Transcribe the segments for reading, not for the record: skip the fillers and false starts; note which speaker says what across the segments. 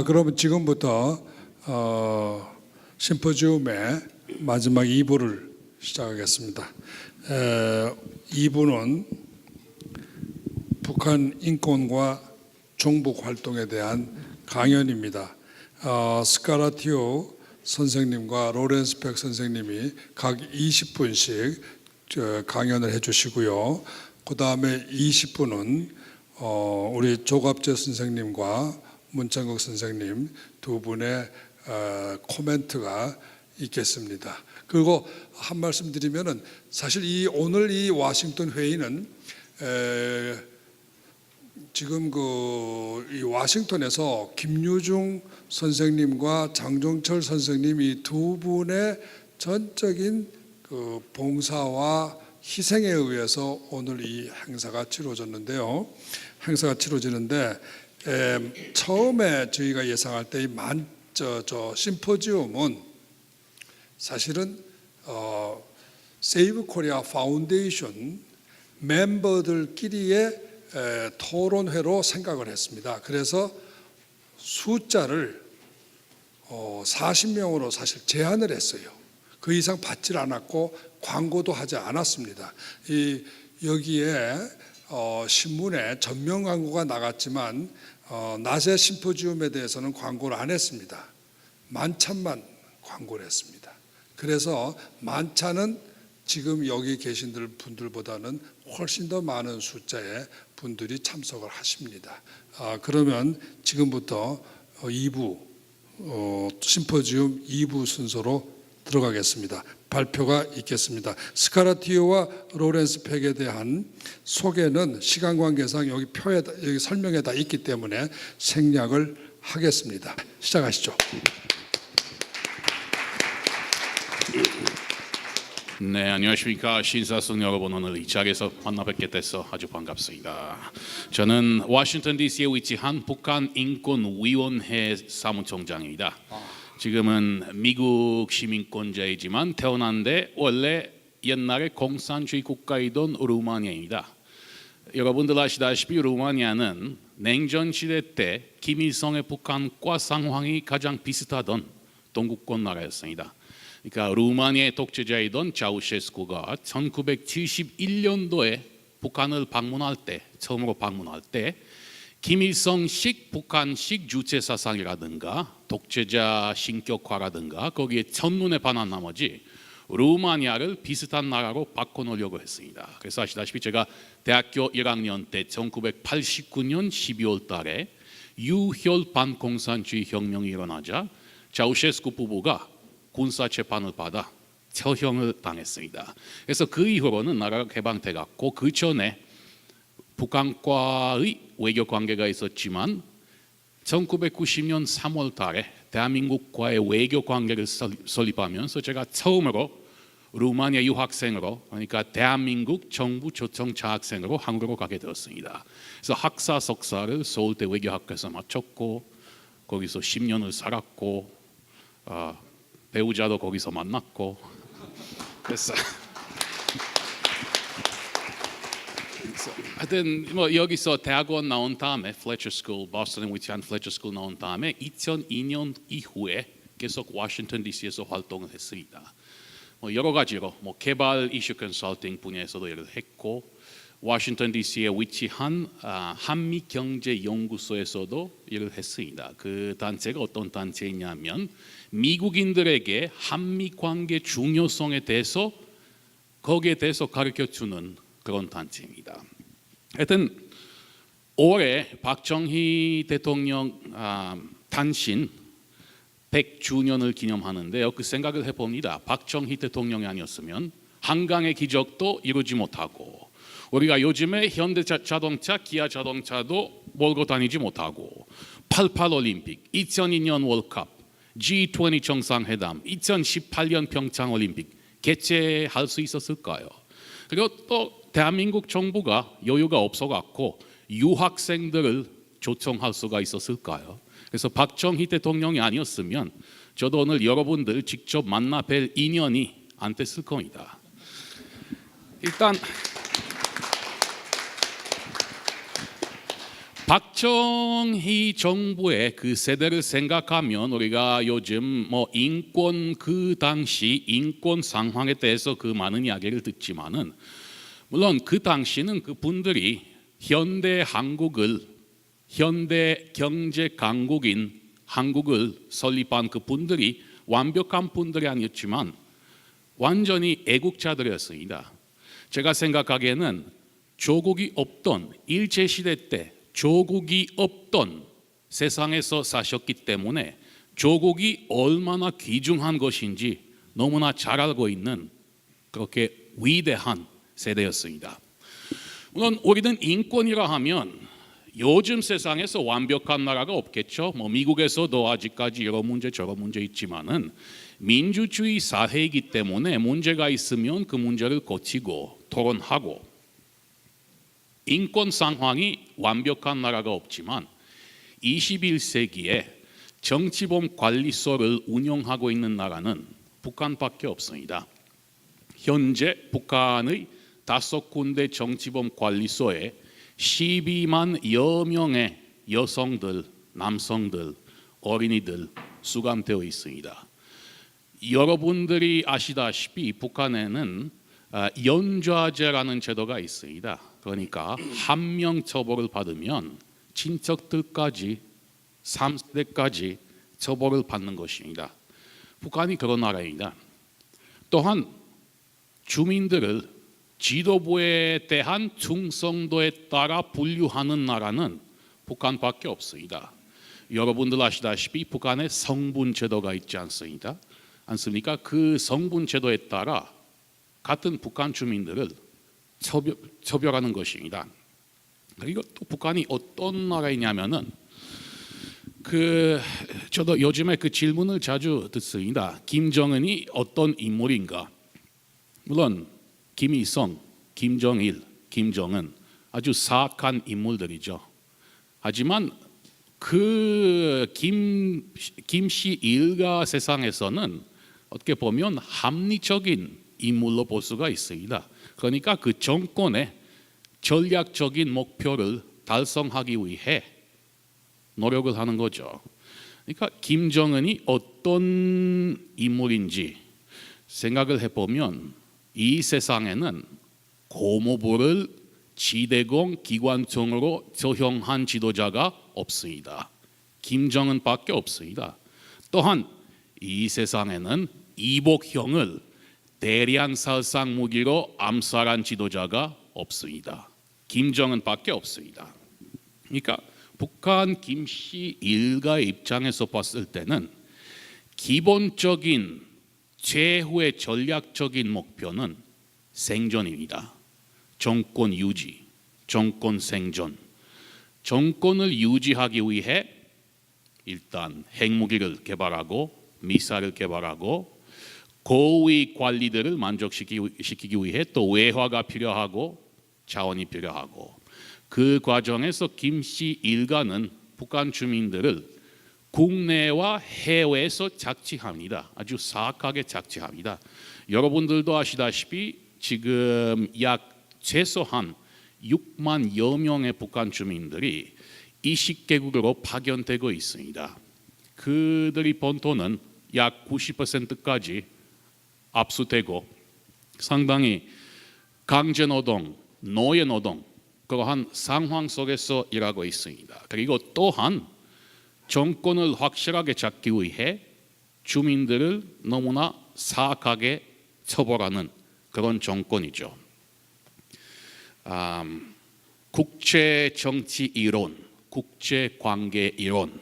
Speaker 1: 그러면 지금부터 심포지움의 마지막 2부를 시작하겠습니다. 2부는 북한 인권과 종북 활동에 대한 강연입니다. 스카라티오 선생님과 로렌스 백 선생님이 각 20분씩 강연을 해주시고요. 그 다음에 20분은 우리 조갑재 선생님과 문창국 선생님 두 분의 코멘트가 있겠습니다. 그리고 한 말씀 드리면은 사실 오늘 이 워싱턴 회의는 지금 이 워싱턴에서 김유중 선생님과 장종철 선생님 이 두 분의 전적인 봉사와 희생에 의해서 오늘 이 행사가 치러졌는데요. 행사가 치러지는데 처음에 저희가 예상할 때 이 심포지움은 사실은 세이브 코리아 파운데이션 멤버들끼리의 토론회로 생각을 했습니다. 그래서 숫자를 40명으로 사실 제한을 했어요. 그 이상 받질 않았고 광고도 하지 않았습니다. 여기에 신문에 전면 광고가 나갔지만 낮에 심포지움에 대해서는 광고를 안 했습니다. 만찬만 광고를 했습니다. 그래서 만찬은 지금 여기 계신 분들보다는 훨씬 더 많은 숫자의 분들이 참석을 하십니다. 그러면 지금부터 2부 심포지움 2부 순서로 들어가겠습니다. 발표가 있겠습니다. 스카라티오와 로렌스 팩에 대한 소개는 시간 관계상 여기 설명에 다 있기 때문에 생략을 하겠습니다. 시작하시죠.
Speaker 2: 네, 안녕하십니까. 신사숙 여러분, 오늘 이 자리에서 만나 뵙게 돼서 아주 반갑습니다. 저는 워싱턴 DC에 위치한 북한 인권위원회 사무총장입니다. 지금은 미국 시민권자이지만 태어난 데 원래 옛날에 공산주의 국가이던 루마니아입니다. 여러분들 아시다시피 루마니아는 냉전시대 때 김일성의 북한과 상황이 가장 비슷하던 동구권 나라였습니다. 그러니까 루마니아의 독재자이던 차우셰스쿠가 1971년도에 북한을 처음으로 방문할 때 김일성식 북한식 주체 사상이라든가 독재자 신격화라든가 거기에 첫눈에 반한 나머지 루마니아를 비슷한 나라로 바꿔놓으려고 했습니다. 그래서 아시다시피 제가 대학교 1학년 때 1989년 12월 달에 유혈 반공산주의 혁명이 일어나자 차우셰스쿠 부부가 군사재판을 받아 처형을 당했습니다. 그래서 그 이후로는 나라가 개방돼 갔고 그 전에 북한과의 외교 관계가 있었지만 1990년 3월 달에 대한민국과의 외교 관계를 설립하면서 제가 처음으로 루마니아 유학생으로, 그러니까 대한민국 정부 초청 장학생으로 한국으로 가게 되었습니다. 그래서 학사 석사를 서울대 외교학과에서 마쳤고 거기서 10년을 살았고 배우자도 거기서 만났고 그래서 하여튼 여기서 대학원 나온 다음에 보스턴에 위치한 플래처 스쿨 나온 다음에 2002년 이후에 계속 워싱턴 DC에서 활동을 했습니다. 여러 가지로 개발 이슈 컨설팅 분야에서도 일을 했고 워싱턴 DC에 위치한 한미경제연구소에서도 일을 했습니다. 그 단체가 어떤 단체이냐면 미국인들에게 한미 관계 중요성에 대해서 거기에 대해서 가르쳐주는 그런 단체입니다. 하여튼 올해 박정희 대통령 탄신 100주년을 기념하는데요. 그 생각을 해봅니다. 박정희 대통령이 아니었으면 한강의 기적도 이루지 못하고 우리가 요즘에 현대자동차, 기아자동차도 몰고 다니지 못하고 88 올림픽, 2002년 월드컵, G20 정상회담, 2018년 평창 올림픽 개최할 수 있었을까요? 그리고 또 대한민국 정부가 여유가 없어갖고 유학생들을 초청할 수가 있었을까요? 그래서 박정희 대통령이 아니었으면 저도 오늘 여러분들 직접 만나 뵐 인연이 안 됐을 겁니다. 일단 박정희 정부의 그 세대를 생각하면 우리가 요즘 뭐 인권 그 당시 인권 상황에 대해서 그 많은 이야기를 듣지만은 물론 그 당시는 그 분들이 현대 한국을 현대 경제 강국인 한국을 설립한 그 분들이 완벽한 분들이 아니었지만 완전히 애국자들이었습니다. 제가 생각하기에는 조국이 없던 일제시대 때 조국이 없던 세상에서 사셨기 때문에 조국이 얼마나 귀중한 것인지 너무나 잘 알고 있는 그렇게 위대한 세대였습니다. 물론 우리는 인권이라 하면 요즘 세상에서 완벽한 나라가 없겠죠. 뭐 미국에서도 아직까지 이런 문제 저런 문제 있지만은 민주주의 사회이기 때문에 문제가 있으면 그 문제를 고치고 토론하고 인권 상황이 완벽한 나라가 없지만 21세기에 정치범 관리소를 운영하고 있는 나라는 북한밖에 없습니다. 현재 북한의 5군데 정치범 관리소에 12만여 명의 여성들, 남성들, 어린이들 수감되어 있습니다. 여러분들이 아시다시피 북한에는 연좌제라는 제도가 있습니다. 그러니까 한 명 처벌을 받으면 친척들까지 3세대까지 처벌을 받는 것입니다. 북한이 그런 나라입니다. 또한 주민들을 지도부에 대한 충성도에 따라 분류하는 나라는 북한밖에 없습니다. 여러분들 아시다시피 북한에 성분 제도가 있지 않습니까? 그 성분 제도에 따라 같은 북한 주민들을 처벌하는 것입니다. 그리고 또 북한이 어떤 나라이냐면은 저도 요즘에 그 질문을 자주 듣습니다. 김정은이 어떤 인물인가? 물론 김일성, 김정일, 김정은 아주 사악한 인물들이죠. 하지만 그 김씨 일가 세상에서는 어떻게 보면 합리적인 인물로 볼 수가 있습니다. 그러니까 그 정권의 전략적인 목표를 달성하기 위해 노력을 하는 거죠. 그러니까 김정은이 어떤 인물인지 생각을 해보면 이 세상에는 고모부를 지대공 기관총으로 처형한 지도자가 없습니다. 김정은밖에 없습니다. 또한 이 세상에는 이복형을 대량살상 무기로 암살한 지도자가 없습니다. 김정은밖에 없습니다. 그러니까 북한 김씨 일가의 입장에서 봤을 때는 기본적인 최후의 전략적인 목표는 생존입니다. 정권 유지, 정권 생존. 정권을 유지하기 위해 일단 핵무기를 개발하고 미사일을 개발하고 고위 관리들을 만족시키기 위해 또 외화가 필요하고 자원이 필요하고 그 과정에서 김씨 일가는 북한 주민들을 국내와 해외에서 착취합니다. 아주 사악하게 착취합니다. 여러분들도 아시다시피 지금 약 최소한 6만여 명의 북한 주민들이 이식개국으로 파견되고 있습니다. 그들이 번 돈은 약 90%까지 압수되고 상당히 강제노동, 노예노동 그러한 상황 속에서 일하고 있습니다. 그리고 또한 정권을 확실하게 잡기 위해 주민들을 너무나 사악하게 처벌하는 그런 정권이죠. 국제정치 이론, 국제관계 이론,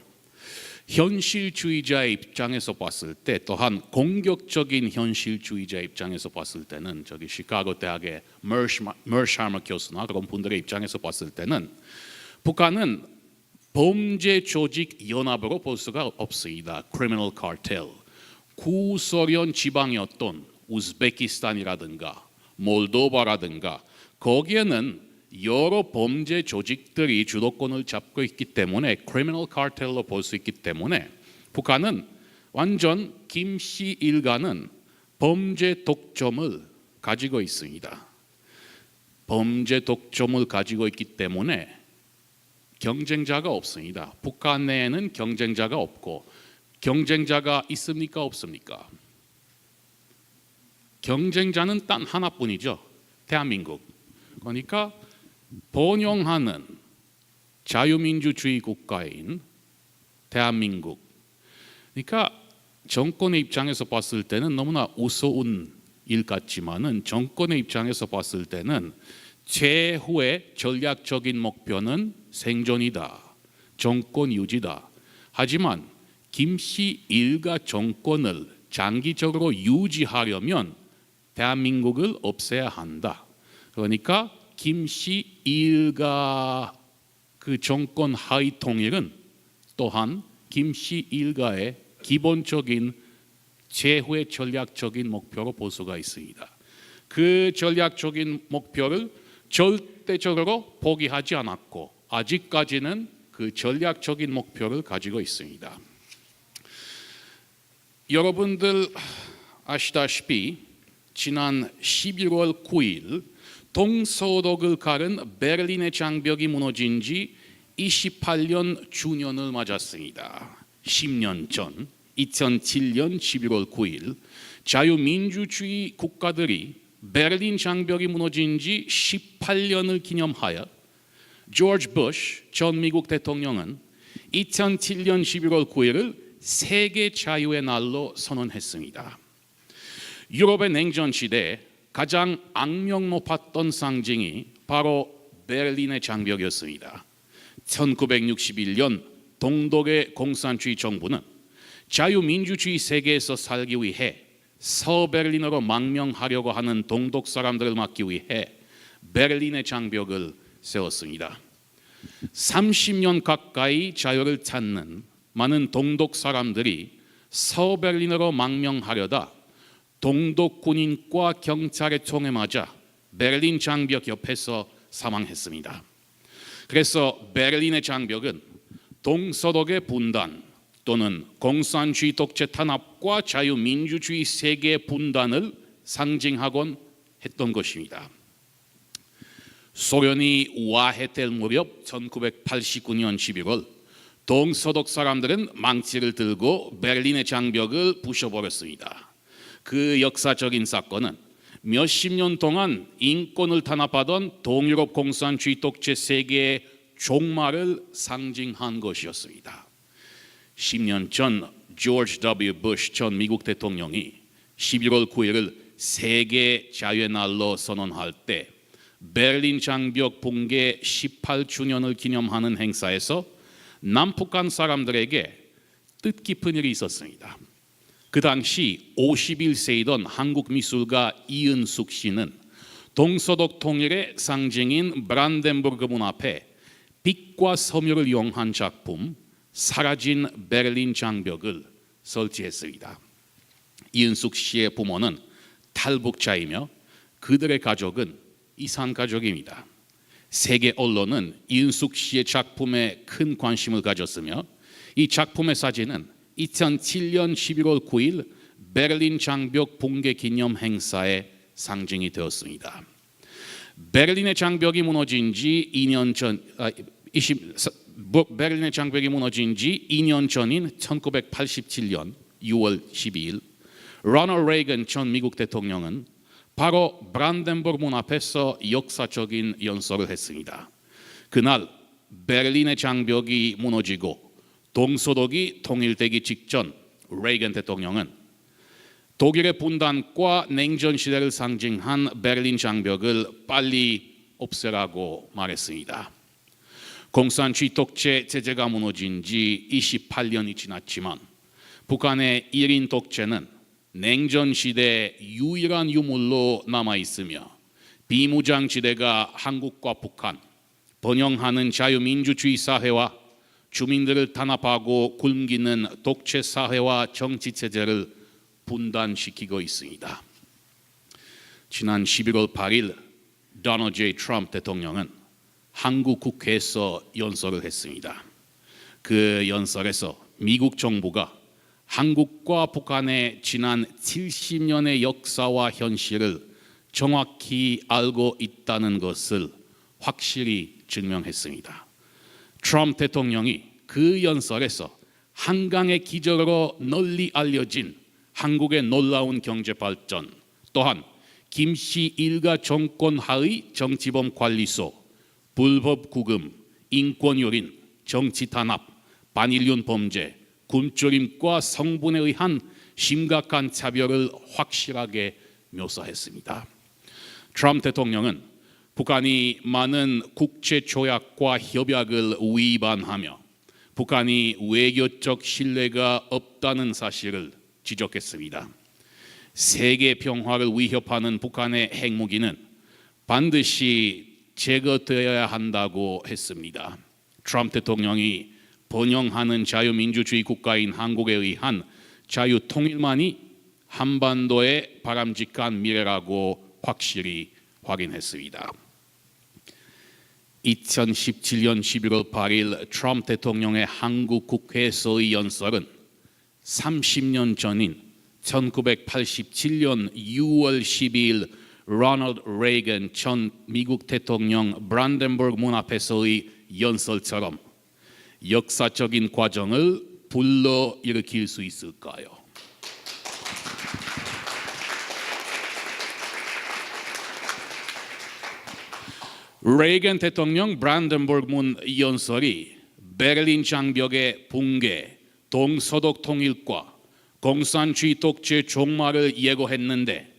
Speaker 2: 현실주의자의 입장에서 봤을 때 또한 공격적인 현실주의자의 입장에서 봤을 때는 저기 시카고 대학의 머샤머 교수나 그런 분들의 입장에서 봤을 때는 북한은 범죄 조직 연합으로 볼 수가 없습니다. Criminal cartel. 구소련 지방이었던 우즈베키스탄이라든가 몰도바라든가 거기에는 여러 범죄 조직들이 주도권을 잡고 있기 때문에 크리미널 카르텔로 볼 수 있기 때문에 북한은 완전 김씨 일가는 범죄 독점을 가지고 있습니다. 범죄 독점을 가지고 있기 때문에 경쟁자가 없습니다. 북한 내에는 경쟁자가 없고 경쟁자가 있습니까? 없습니까? 경쟁자는 단 하나뿐이죠. 대한민국. 그러니까 번영하는 자유민주주의 국가인 대한민국. 그러니까 정권의 입장에서 봤을 때는 너무나 우스운 일 같지만은 정권의 입장에서 봤을 때는 최후의 전략적인 목표는 생존이다. 정권 유지다. 하지만 김씨 일가 정권을 장기적으로 유지하려면 대한민국을 없애야 한다. 그러니까 김씨 일가 그 정권 하위 통일은 또한 김씨 일가의 기본적인 최후의 전략적인 목표로 볼 수가 있습니다. 그 전략적인 목표를 절대적으로 포기하지 않았고 아직까지는 그 전략적인 목표를 가지고 있습니다. 여러분들 아시다시피 지난 11월 9일 동서독을 가른 베를린의 장벽이 무너진 지 28년 주년을 맞았습니다. 10년 전 2007년 11월 9일 자유민주주의 국가들이 베를린 장벽이 무너진 지 18년을 기념하여 조지 부시 전 미국 대통령은 2007년 11월 9일을 세계 자유의 날로 선언했습니다. 유럽의 냉전 시대에 가장 악명 높았던 상징이 바로 베를린의 장벽이었습니다. 1961년 동독의 공산주의 정부는 자유민주주의 세계에서 살기 위해 서베를린으로 망명하려고 하는 동독 사람들을 막기 위해 베를린의 장벽을 세웠습니다. 30년 가까이 자유를 찾는 많은 동독 사람들이 서베를린으로 망명하려다 동독 군인과 경찰의 총에 맞아 베를린 장벽 옆에서 사망했습니다. 그래서 베를린의 장벽은 동서독의 분단 또는 공산주의 독재 탄압과 자유민주주의 세계의 분단을 상징하곤 했던 것입니다. 소련이 와해될 무렵 1989년 11월 동서독 사람들은 망치를 들고 베를린의 장벽을 부셔버렸습니다. 그 역사적인 사건은 몇십 년 동안 인권을 탄압하던 동유럽 공산주의 독재 세계의 종말을 상징한 것이었습니다. 10년 전 조지 W. 부시 전 미국 대통령이 11월 9일을 세계 자유의 날로 선언할 때 베를린 장벽 붕괴 18주년을 기념하는 행사에서 남북한 사람들에게 뜻깊은 일이 있었습니다. 그 당시 51세이던 한국 미술가 이은숙 씨는 동서독 통일의 상징인 브란덴부르크 문 앞에 빛과 섬유를 이용한 작품 사라진 베를린 장벽을 설치했습니다. 이은숙 씨의 부모는 탈북자이며 그들의 가족은 이산 가족입니다. 세계 언론은 이은숙 씨의 작품에 큰 관심을 가졌으며 이 작품의 사진은 2007년 11월 9일 베를린 장벽 붕괴 기념 행사의 상징이 되었습니다. 베를린의 장벽이 무너진 지 2년 전 베를린의 장벽이 무너진 지 2년 전인 1987년 6월 12일 로널드 레이건 전 미국 대통령은 바로 브란덴부르크 문 앞에서 역사적인 연설을 했습니다. 그날 베를린의 장벽이 무너지고 동서독이 통일되기 직전 레이건 대통령은 독일의 분단과 냉전 시대를 상징한 베를린 장벽을 빨리 없애라고 말했습니다. 공산주의 독재 체제가 무너진 지 28년이 지났지만 북한의 1인 독재는 냉전 시대의 유일한 유물로 남아 있으며 비무장지대가 한국과 북한, 번영하는 자유민주주의 사회와 주민들을 탄압하고 굶기는 독재 사회와 정치 체제를 분단시키고 있습니다. 지난 11월 8일 도널드 J. 트럼프 대통령은 한국 국회에서 연설을 했습니다. 그 연설에서 미국 정부가 한국과 북한의 지난 70년의 역사와 현실을 정확히 알고 있다는 것을 확실히 증명했습니다. 트럼프 대통령이 그 연설에서 한강의 기적으로 널리 알려진 한국의 놀라운 경제 발전, 또한 김씨 일가 정권 하의 정치범 관리소, 불법 구금, 인권유린, 정치 탄압, 반인륜 범죄, 굶주림과 성분에 의한 심각한 차별을 확실하게 묘사했습니다. 트럼프 대통령은 북한이 많은 국제 조약과 협약을 위반하며 북한이 외교적 신뢰가 없다는 사실을 지적했습니다. 세계 평화를 위협하는 북한의 핵무기는 반드시 제거되어야 한다고 했습니다. 트럼프 대통령이 번영하는 자유민주주의 국가인 한국에 의한 자유통일만이 한반도의 바람직한 미래라고 확실히 확인했습니다. 2017년 11월 8일 트럼프 대통령의 한국 국회에서의 연설은 30년 전인 1987년 6월 12일 로널드 레이건 전 미국 대통령 브란덴버그 문 앞에서의 연설처럼 역사적인 과정을 불러일으킬 수 있을까요? 레이건 대통령 브란덴버그 문 연설이 베를린 장벽의 붕괴, 동서독 통일과 공산주의 독재 종말을 예고했는데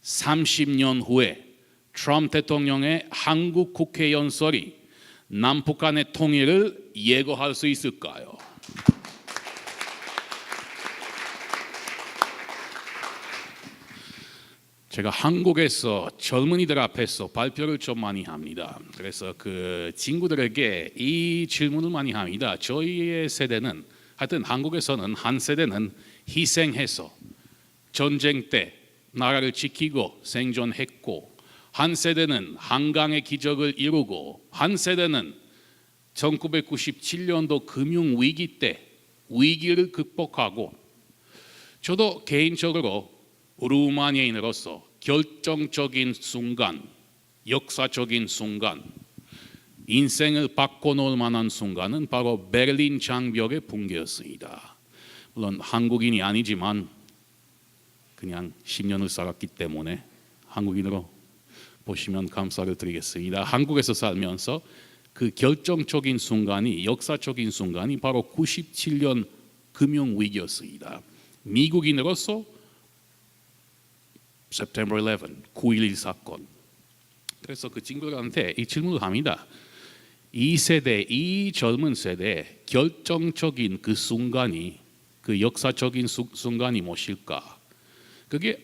Speaker 2: 30년 후에 트럼프 대통령의 한국 국회 연설이 남북한의 통일을 예고할 수 있을까요? 제가 한국에서 젊은이들 앞에서 발표를 좀 많이 합니다. 그래서 그 친구들에게 이 질문을 많이 합니다. 저희의 세대는 하여튼 한국에서는 한 세대는 희생해서 전쟁 때 나라를 지키고 생존했고 한 세대는 한강의 기적을 이루고 한 세대는 1997년도 금융위기 때 위기를 극복하고 저도 개인적으로 루마니아인으로서 결정적인 순간, 역사적인 순간, 인생을 바꿔놓을 만한 순간은 바로 베를린 장벽의 붕괴였습니다. 물론 한국인이 아니지만 그냥 10년을 살았기 때문에 한국인으로 보시면 감사를 드리겠습니다. 한국에서 살면서 그 결정적인 순간이, 역사적인 순간이 바로 97년 금융위기였습니다. 미국인으로서 September 11, 9.11 사건. 그래서 그 친구들한테 이 질문을 합니다. 이 세대, 이 젊은 세대 결정적인 그 순간이, 그 역사적인 순간이 무엇일까? 그게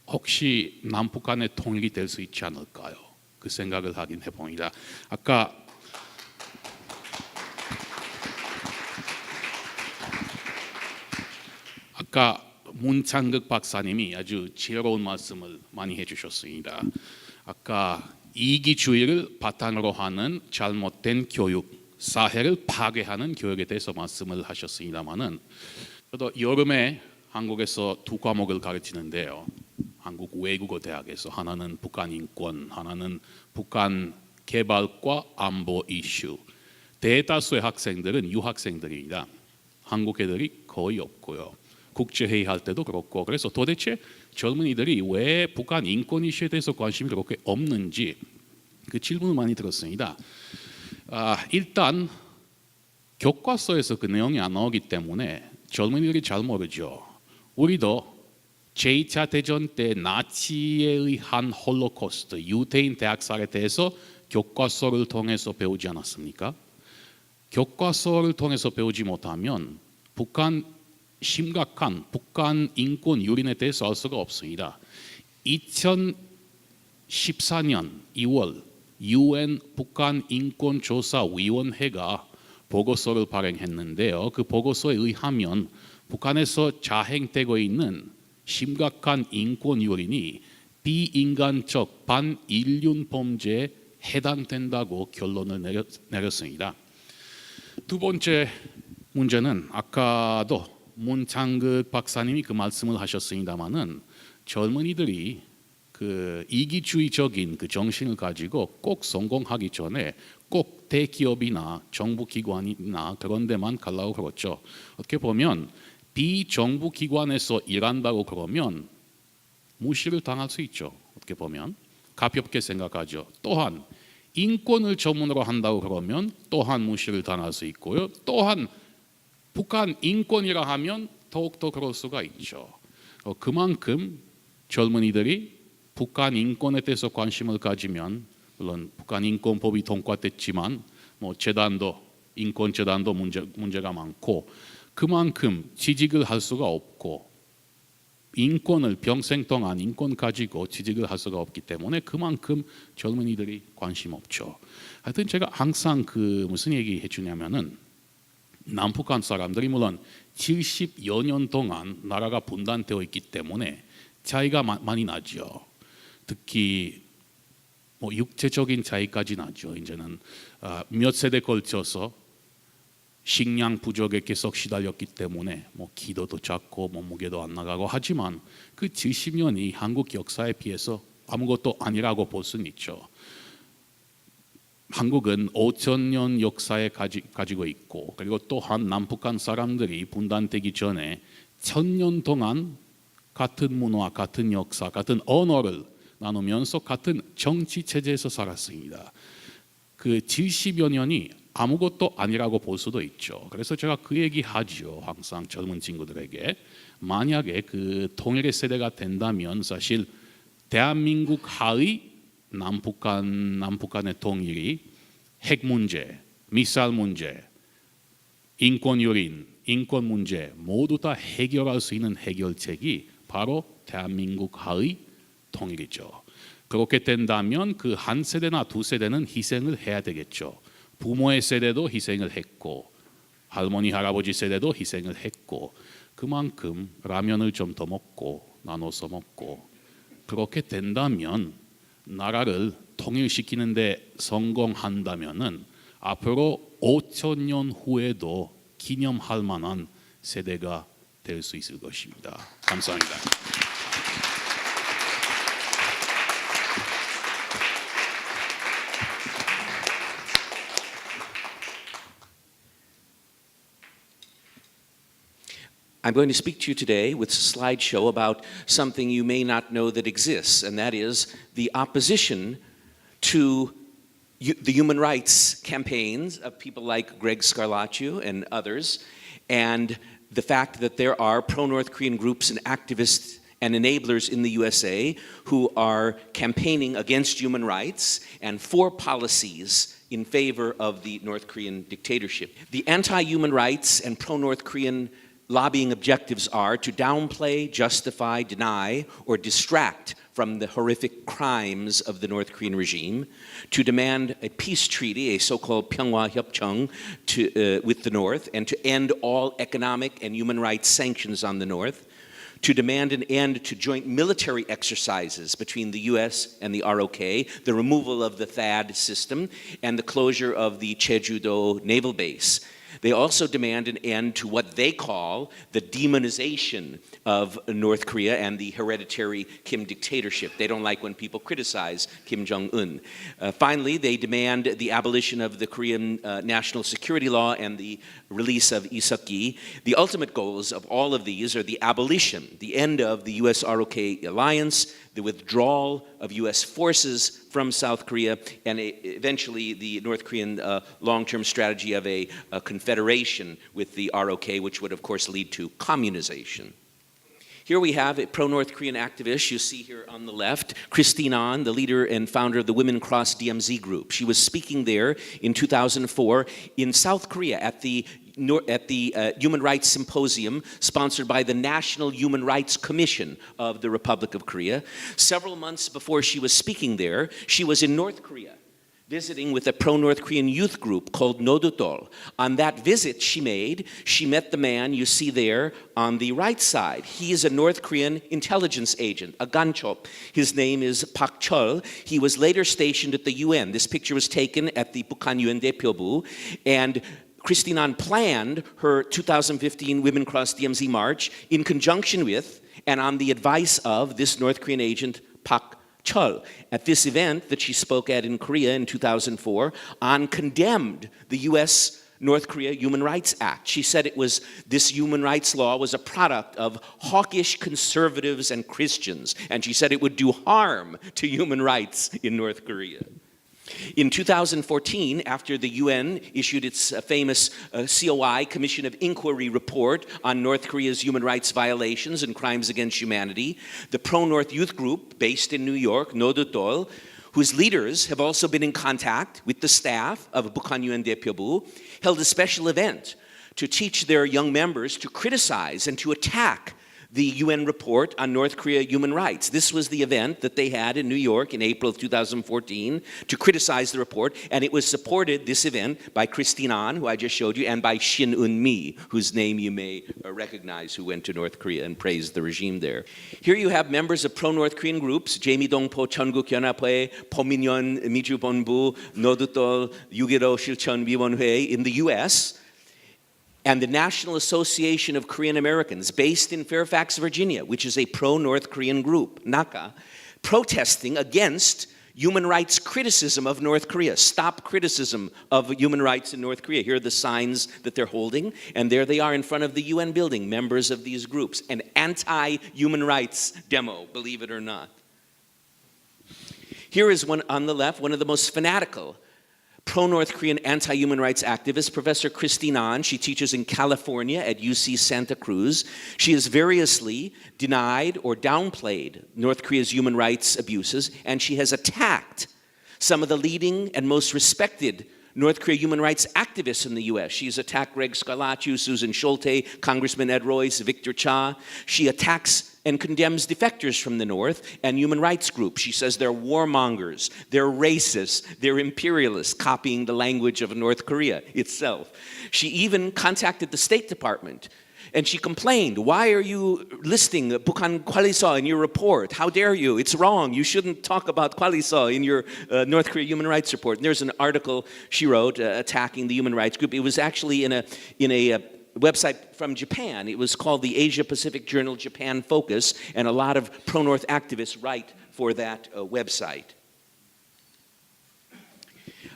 Speaker 2: 혹시 남북한의 통일이 될 수 있지 않을까요? 그 생각을 하긴 해봅니다. 아까 문창극 박사님이 아주 지혜로운 말씀을 많이 해주셨습니다. 아까 이기주의를 바탕으로 하는 잘못된 교육, 사회를 파괴하는 교육에 대해서 말씀을 하셨습니다마는 저도 여름에 한국에서 두 과목을 가르치는데요. 한국 외국어 대학에서 하나는 북한 인권, 하나는 북한 개발과 안보 이슈. 대다수의 학생들은 유학생들입니다. 한국 애들이 거의 없고요. 국제회의 할 때도 그렇고, 그래서 도대체 젊은이들이 왜 북한 인권 이슈에 대해서 관심이 그렇게 없는지 그 질문을 많이 들었습니다. 일단 교과서에서 그 내용이 안 나오기 때문에 젊은이들이 잘 모르죠. 우리도 제2차 대전 때 나치에 의한 홀로코스트, 유대인 대학살에 대해서 교과서를 통해서 배우지 않았습니까? 교과서를 통해서 배우지 못하면 심각한 북한 인권 유린에 대해서 알 수가 없습니다. 2014년 2월 UN 북한 인권조사위원회가 보고서를 발행했는데요. 그 보고서에 의하면 북한에서 자행되고 있는 심각한 인권 유린이 비인간적 반인륜 범죄에 해당된다고 결론을 내렸습니다. 두 번째 문제는 아까도 문창극 박사님이 그 말씀을 하셨습니다마는 젊은이들이 그 이기주의적인 그 정신을 가지고 꼭 성공하기 전에 꼭 대기업이나 정부 기관이나 그런 데만 가려고 그렇죠. 어떻게 보면 비정부 기관에서 일한다고 그러면 무시를 당할 수 있죠. 어떻게 보면 가볍게 생각하죠. 또한 인권을 전문으로 한다고 그러면 또한 무시를 당할 수 있고요. 또한 북한 인권이라 하면 더욱더 그럴 수가 있죠. 그만큼 젊은이들이 북한 인권에 대해서 관심을 가지면 물론 북한 인권법이 통과됐지만 뭐 재단도 인권 재단도 문제가 많고 그만큼 취직을 할 수가 없고 인권을 평생 동안 인권 가지고 취직을 할 수가 없기 때문에 그만큼 젊은이들이 관심 없죠. 하여튼 제가 항상 그 무슨 얘기 해주냐면은 남북한 사람들이 물론 70여 년 동안 나라가 분단되어 있기 때문에 차이가 많이 나죠. 특히 뭐 육체적인 차이까지 나죠. 이제는 몇 세대 걸쳐서 식량 부족에 계속 시달렸기 때문에 뭐 기도도 작고 몸무게도 안 나가고 하지만 그 70년이 한국 역사에 비해서 아무것도 아니라고 볼 수는 있죠. 한국은 5,000년 역사에 가지고 있고 그리고 또한 남북한 사람들이 분단되기 전에 1,000년 동안 같은 문화, 같은 역사, 같은 언어를 나누면서 같은 정치 체제에서 살았습니다. 그 70여 년이 아무것도 아니라고 볼 수도 있죠. 그래서 제가 그 얘기 하죠. 항상 젊은 친구들에게 만약에 그 통일의 세대가 된다면 사실 대한민국 하의 남북한의 통일이 핵 문제, 미사일 문제, 인권 요인, 인권 문제 모두 다 해결할 수 있는 해결책이 바로 대한민국 하의 통일이죠. 그렇게 된다면 그 한 세대나 두 세대는 희생을 해야 되겠죠. 부모의 세대도 희생을 했고 할머니 할아버지 세대도 희생을 했고 그만큼 라면을 좀 더 먹고 나눠서 먹고 그렇게 된다면 나라를 통일시키는데 성공한다면은 앞으로 5,000년 후에도 기념할 만한 세대가 될 수 있을 것입니다. 감사합니다.
Speaker 3: I'm going to speak to you today with a slideshow about something you may not know that exists, and that is the opposition to the human rights campaigns of people like Greg Scarlaccio and others, and the fact that there are pro-North Korean groups and activists and enablers in the USA who are campaigning against human rights and for policies in favor of the North Korean dictatorship. The anti-human rights and pro-North Korean lobbying objectives are to downplay, justify, deny, or distract from the horrific crimes of the North Korean regime, to demand a peace treaty, a so-called 평화협정 with the North, and to end all economic and human rights sanctions on the North, to demand an end to joint military exercises between the US and the ROK, the removal of the THAAD system, and the closure of the Jeju-do naval base. They also demand an end to what they call the demonization of North Korea and the hereditary Kim dictatorship. They don't like when people criticize Kim Jong-un. Finally, they demand the abolition of the Korean national security law and the release of Lee Seok-gi. The ultimate goals of all of these are the abolition, the end of the US-ROK alliance, the withdrawal of US forces from South Korea, and eventually the North Korean long-term strategy of a confederation with the ROK, which would of course lead to communization. Here we have a pro-North Korean activist, you see here on the left, Christine An, the leader and founder of the Women Cross DMZ group. She was speaking there in 2004 in South Korea at the Human Rights Symposium sponsored by the National Human Rights Commission of the Republic of Korea. Several months before she was speaking there, she was in North Korea, visiting with a pro-North Korean youth group called Nodutol. On that visit she met the man you see there on the right side. He is a North Korean intelligence agent, a ganchop. His name is Park Chol. He was later stationed at the UN. This picture was taken at the Bukhan UN Daepyobu, and Christine An planned her 2015 Women Cross DMZ March in conjunction with and on the advice of this North Korean agent, Park Chul. At this event that she spoke at in Korea in 2004, An condemned the U.S. North Korea Human Rights Act. She said this human rights law was a product of hawkish conservatives and Christians, and she said it would do harm to human rights in North Korea. In 2014, after the UN issued its famous COI, Commission of Inquiry report on North Korea's human rights violations and crimes against humanity, the pro-North youth group based in New York, Nodutol, whose leaders have also been in contact with the staff of Bukhan UN Daepyobu, held a special event to teach their young members to criticize and to attack the UN report on North Korea human rights. This was the event that they had in New York in April of 2014 to criticize the report, and it was supported, this event, by Christine An, who I just showed you, and by Shin Un-mi, whose name you may recognize, who went to North Korea and praised the regime there. Here you have members of pro-North Korean groups, Jae-mi-dong-po Cheongguk Yeonhaphae, Pominyeon Miju-Bonbu, Nodutol Yugiro Silcheon Wiwonhwae in the U.S., and the National Association of Korean Americans, based in Fairfax, Virginia, which is a pro-North Korean group, NAKA, protesting against human rights criticism of North Korea. Stop criticism of human rights in North Korea. Here are the signs that they're holding, and there they are in front of the UN building, members of these groups. An anti-human rights demo, believe it or not. Here is one on the left, one of the most fanatical pro-North Korean anti-human rights activist, Professor Christine An. She teaches in California at UC Santa Cruz. She has variously denied or downplayed North Korea's human rights abuses, and she has attacked some of the leading and most respected North Korea human rights activists in the U.S. She's attacked Greg Scarlaccio, Susan Schulte, Congressman Ed Royce, Victor Cha. She attacks and condemns defectors from the North and human rights groups. She says they're warmongers, they're racists, they're imperialists, copying the language of North Korea itself. She even contacted the State Department, and she complained, why are you listing Bukhan Kwaliso in your report? How dare you? It's wrong. You shouldn't talk about Kwaliso in your North Korea human rights report. And there's an article she wrote attacking the human rights group. It was actually in a website from Japan. It was called the Asia Pacific Journal Japan Focus, and a lot of pro-North activists write for that website.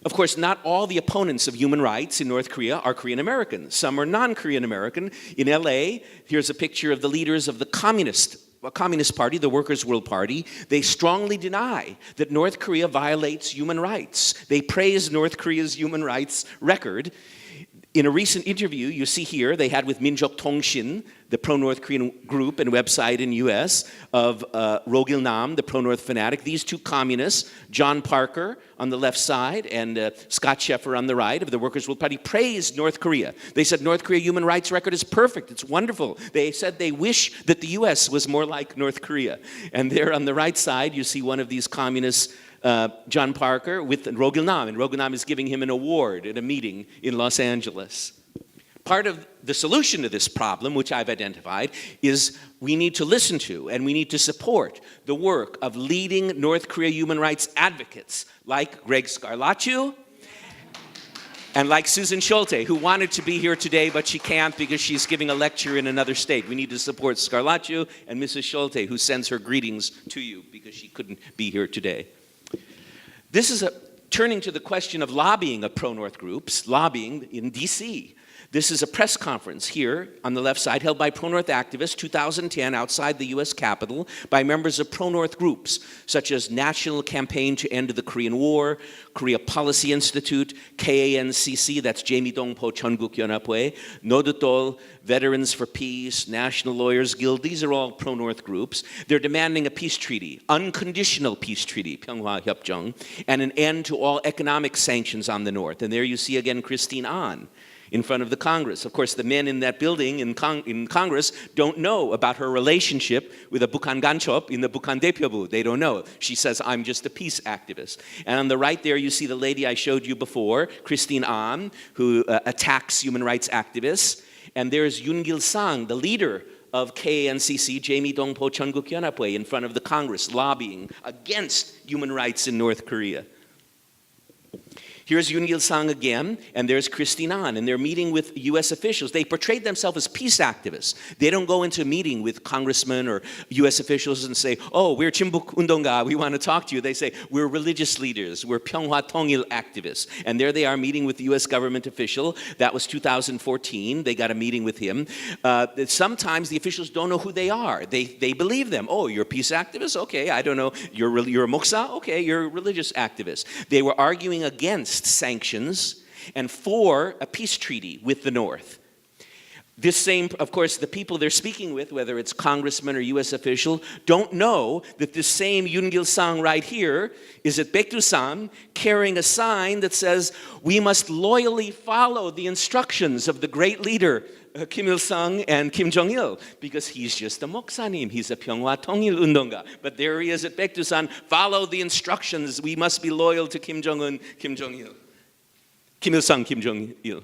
Speaker 3: Of course, not all the opponents of human rights in North Korea are Korean American. Some are non-Korean American. In LA, here's a picture of the leaders of the Communist Party, the Workers' World Party. They strongly deny that North Korea violates human rights. They praise North Korea's human rights record. In a recent interview, you see here, they had with Minjok Tongshin, the pro-North Korean group and website in U.S., of Rogil Nam, the pro-North fanatic. These two communists, John Parker on the left side and Scott Sheffer on the right of the Workers' World Party, praised North Korea. They said North Korea human rights record is perfect, it's wonderful. They said they wish that the U.S. was more like North Korea. And there on the right side, you see one of these communists, John Parker, with Rogil Nam, and Rogil Nam is giving him an award at a meeting in Los Angeles. Part of the solution to this problem, which I've identified, is we need to listen to and we need to support the work of leading North Korea human rights advocates like Greg Scarlaccio and like Susan Schulte, who wanted to be here today, but she can't because she's giving a lecture in another state. We need to support Scarlaccio and Mrs. Schulte, who sends her greetings to you because she couldn't be here today. This is turning to the question of lobbying of pro-North groups, lobbying in D.C. This is a press conference here on the left side held by pro-North activists, 2010, outside the U.S. Capitol, by members of pro-North groups, such as National Campaign to End the Korean War, Korea Policy Institute, KANCC, that's Jae-mi-dong-po Cheongguk Yeonhaphae, Nodutol, Veterans for Peace, National Lawyers Guild. These are all pro-North groups. They're demanding a peace treaty, unconditional peace treaty, Pyeonghwa Hyopjeong, and an end to all economic sanctions on the North. And there you see again Christine An in front of the Congress. Of course, the men in that building in Congress don't know about her relationship with a Bukhan Ganchop in the Bukhan Daepyobu. They don't know. She says, I'm just a peace activist. And on the right there, you see the lady I showed you before, Christine An, who attacks human rights activists. And there's Yoon Gil-sang, the leader of KANCC, Jae-mi-dong-po Cheongguk Yeonhaphae, in front of the Congress, lobbying against human rights in North Korea. Here's Yoon Gil-sang again, and there's Christine An, and they're meeting with U.S. officials. They portrayed themselves as peace activists. They don't go into a meeting with congressmen or U.S. officials and say, oh, we're Chimbuk Undonga, we want to talk to you. They say, we're religious leaders, we're Pyeonghwa Tongil activists. And there they are meeting with the U.S. government official. That was 2014. They got a meeting with him. Sometimes the officials don't know who they are. They believe them. Oh, you're a peace activist? Okay, I don't know. You're a moksa? Okay, you're a religious activist. They were arguing against sanctions and for a peace treaty with the North. This same, of course, the people they're speaking with, whether it's congressman or U.S. official, don't know that this same Yoon Gil-sang right here is at Baekdusan carrying a sign that says, we must loyally follow the instructions of the great leader, Kim Il-sung and Kim Jong-il, because he's just a moksanim, he's a Pyeonghwa Tongil Undonga. But there he is at Baekdusan, follow the instructions, we must be loyal to Kim Jong-un, Kim Jong-il. Kim Il-sung, Kim Jong-il.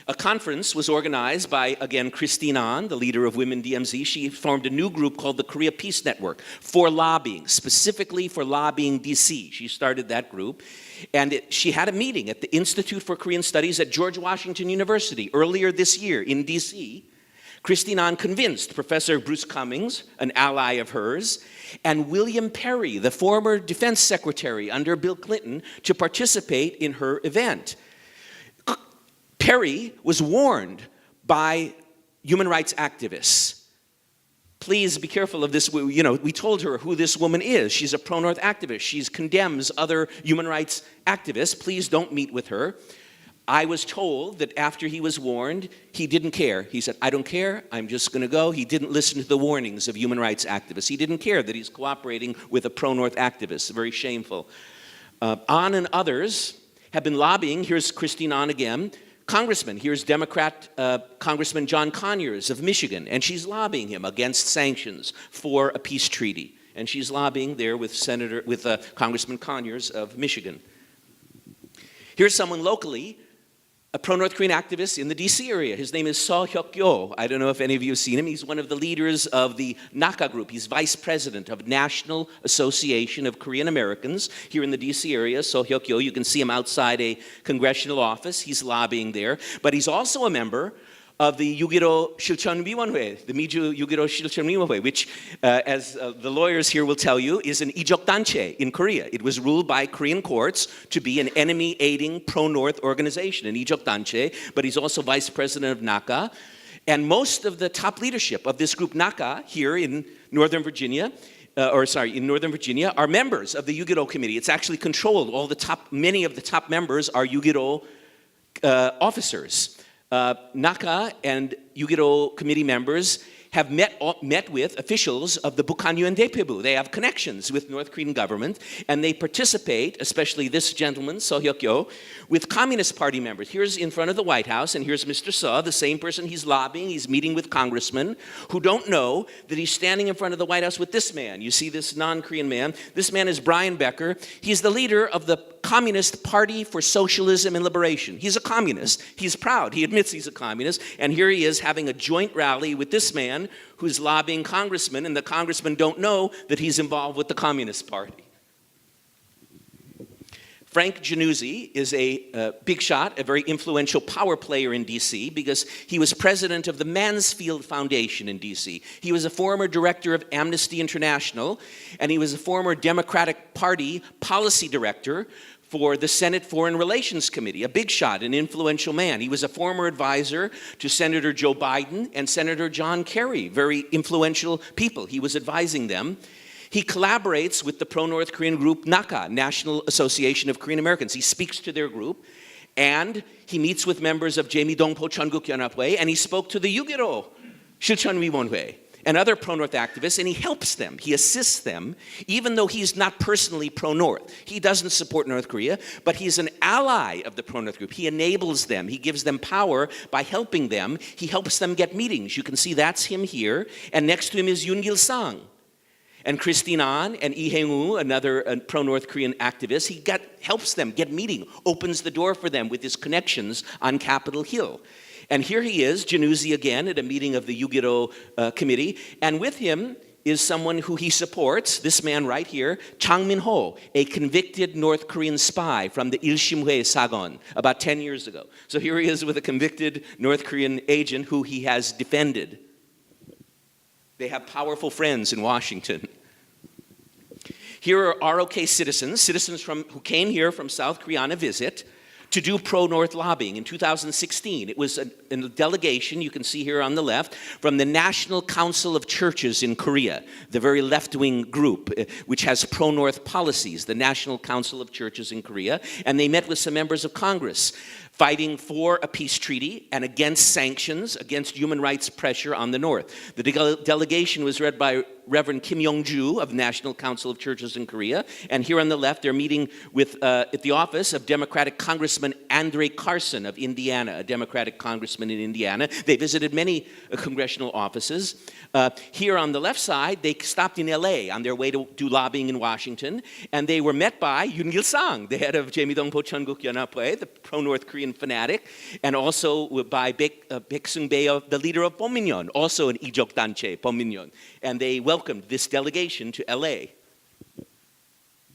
Speaker 3: A conference was organized by, again, Christine An, the leader of Women DMZ. She formed a new group called the Korea Peace Network for lobbying, specifically for lobbying DC. She started that group. And she had a meeting at the Institute for Korean Studies at George Washington University earlier this year in DC. Christine An convinced Professor Bruce Cummings, an ally of hers, and William Perry, the former defense secretary under Bill Clinton, to participate in her event. Perry was warned by human rights activists. Please be careful of this. We told her who this woman is. She's a pro-North activist. She condemns other human rights activists. Please don't meet with her. I was told that after he was warned, he didn't care. He said, I don't care, I'm just going to go. He didn't listen to the warnings of human rights activists. He didn't care that he's cooperating with a pro-North activist. Very shameful. An and others have been lobbying. Here's Christine An again. Congressman, here's Democrat Congressman John Conyers of Michigan, and she's lobbying him against sanctions for a peace treaty. And she's lobbying there with Congressman Conyers of Michigan. Here's someone locally, a pro-North Korean activist in the DC area. His name is Seo Hyuk-kyo. I don't know if any of you have seen him. He's one of the leaders of the NAKA group. He's vice president of National Association of Korean Americans here in the DC area. Seo Hyuk-kyo, you can see him outside a congressional office. He's lobbying there. But he's also a member of the Yugiro Shilcheonwiwonhwe, the Miju Yugiro Shilcheonwiwonhwe, which, as the lawyers here will tell you, is an Ijok Danche in Korea. It was ruled by Korean courts to be an enemy-aiding pro-North organization, an Ijok Danche, but he's also vice president of NAKA. And most of the top leadership of this group, NAKA, here in Northern Virginia, in Northern Virginia, are members of the Yugiro Committee. It's actually controlled. Many of the top members are Yugiro officers. NAKA and Yugiro committee members have met with officials of the Bukhanyu and Daepebu. They have connections with North Korean government, and they participate, especially this gentleman, Seo Hyuk-kyo, with Communist Party members. Here's in front of the White House, and here's Mr. Seo, the same person he's lobbying. He's meeting with congressmen who don't know that he's standing in front of the White House with this man. You see this non-Korean man. This man is Brian Becker. He's the leader of the Communist Party for Socialism and Liberation. He's a communist. He's proud. He admits he's a communist. And here he is having a joint rally with this man who's lobbying congressmen, and the congressmen don't know that he's involved with the Communist Party. Frank Januzzi is a big shot, a very influential power player in D.C. because he was president of the Mansfield Foundation in D.C. He was a former director of Amnesty International, and he was a former Democratic Party policy director for the Senate Foreign Relations Committee, a big shot, an influential man. He was a former advisor to Senator Joe Biden and Senator John Kerry, very influential people. He was advising them. He collaborates with the pro-North Korean group NAKA, National Association of Korean Americans. He speaks to their group, and he meets with members of Jae-mi-dong-po Cheongguk-yeonhapwe, and he spoke to the Yugiro Shilcheonwiwonhwe and other pro-North activists, and he helps them, he assists them, even though he's not personally pro-North. He doesn't support North Korea, but he's an ally of the pro-North group. He enables them, he gives them power by helping them. He helps them get meetings. You can see that's him here, and next to him is Yoon Gil-sang. And Christine An and Lee Hae-woo, another pro-North Korean activist, he helps them get meeting, opens the door for them with his connections on Capitol Hill. And here he is, Januzzi again, at a meeting of the Yugiro Committee. And with him is someone who he supports, this man right here, Chang Min-ho, a convicted North Korean spy from the Ilshimhue Sagon about 10 years ago. So here he is with a convicted North Korean agent who he has defended. They have powerful friends in Washington. Here are ROK citizens who came here from South Korea on a visit to do pro-North lobbying in 2016. It was a delegation, you can see here on the left, from the National Council of Churches in Korea, the very left-wing group, which has pro-North policies, the National Council of Churches in Korea, and they met with some members of Congress, fighting for a peace treaty and against sanctions, against human rights pressure on the North. The delegation was led by Reverend Kim Yong-ju of the National Council of Churches in Korea, and here on the left they're meeting with at the office of Democratic Congressman Andre Carson of Indiana, a Democratic congressman in Indiana. They visited many congressional offices. Here on the left side, they stopped in LA on their way to do lobbying in Washington, and they were met by Yoon Gil-sang, the head of Jae-mi-dong Bocheongguk Yeonhapwe, the pro-North Korean fanatic, and also by Baek Sung-bae, the leader of Bominyon, also an Ijok Danche, Bominyon. And they welcomed this delegation to LA.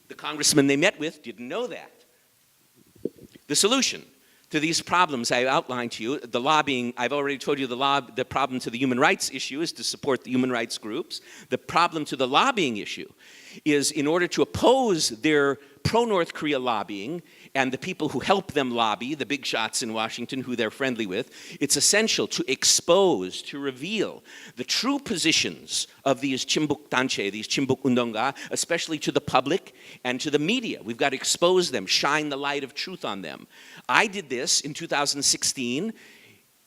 Speaker 3: The congressman they met with didn't know that. The solution to these problems I outlined to you, the lobbying, I've already told you the problem to the human rights issue is to support the human rights groups. The problem to the lobbying issue is in order to oppose their pro-North Korea lobbying and the people who help them lobby, the big shots in Washington who they're friendly with, it's essential to expose, to reveal the true positions of these Chimbuk Danche, these Chimbuk Undonga, especially to the public and to the media. We've got to expose them, shine the light of truth on them. I did this in 2016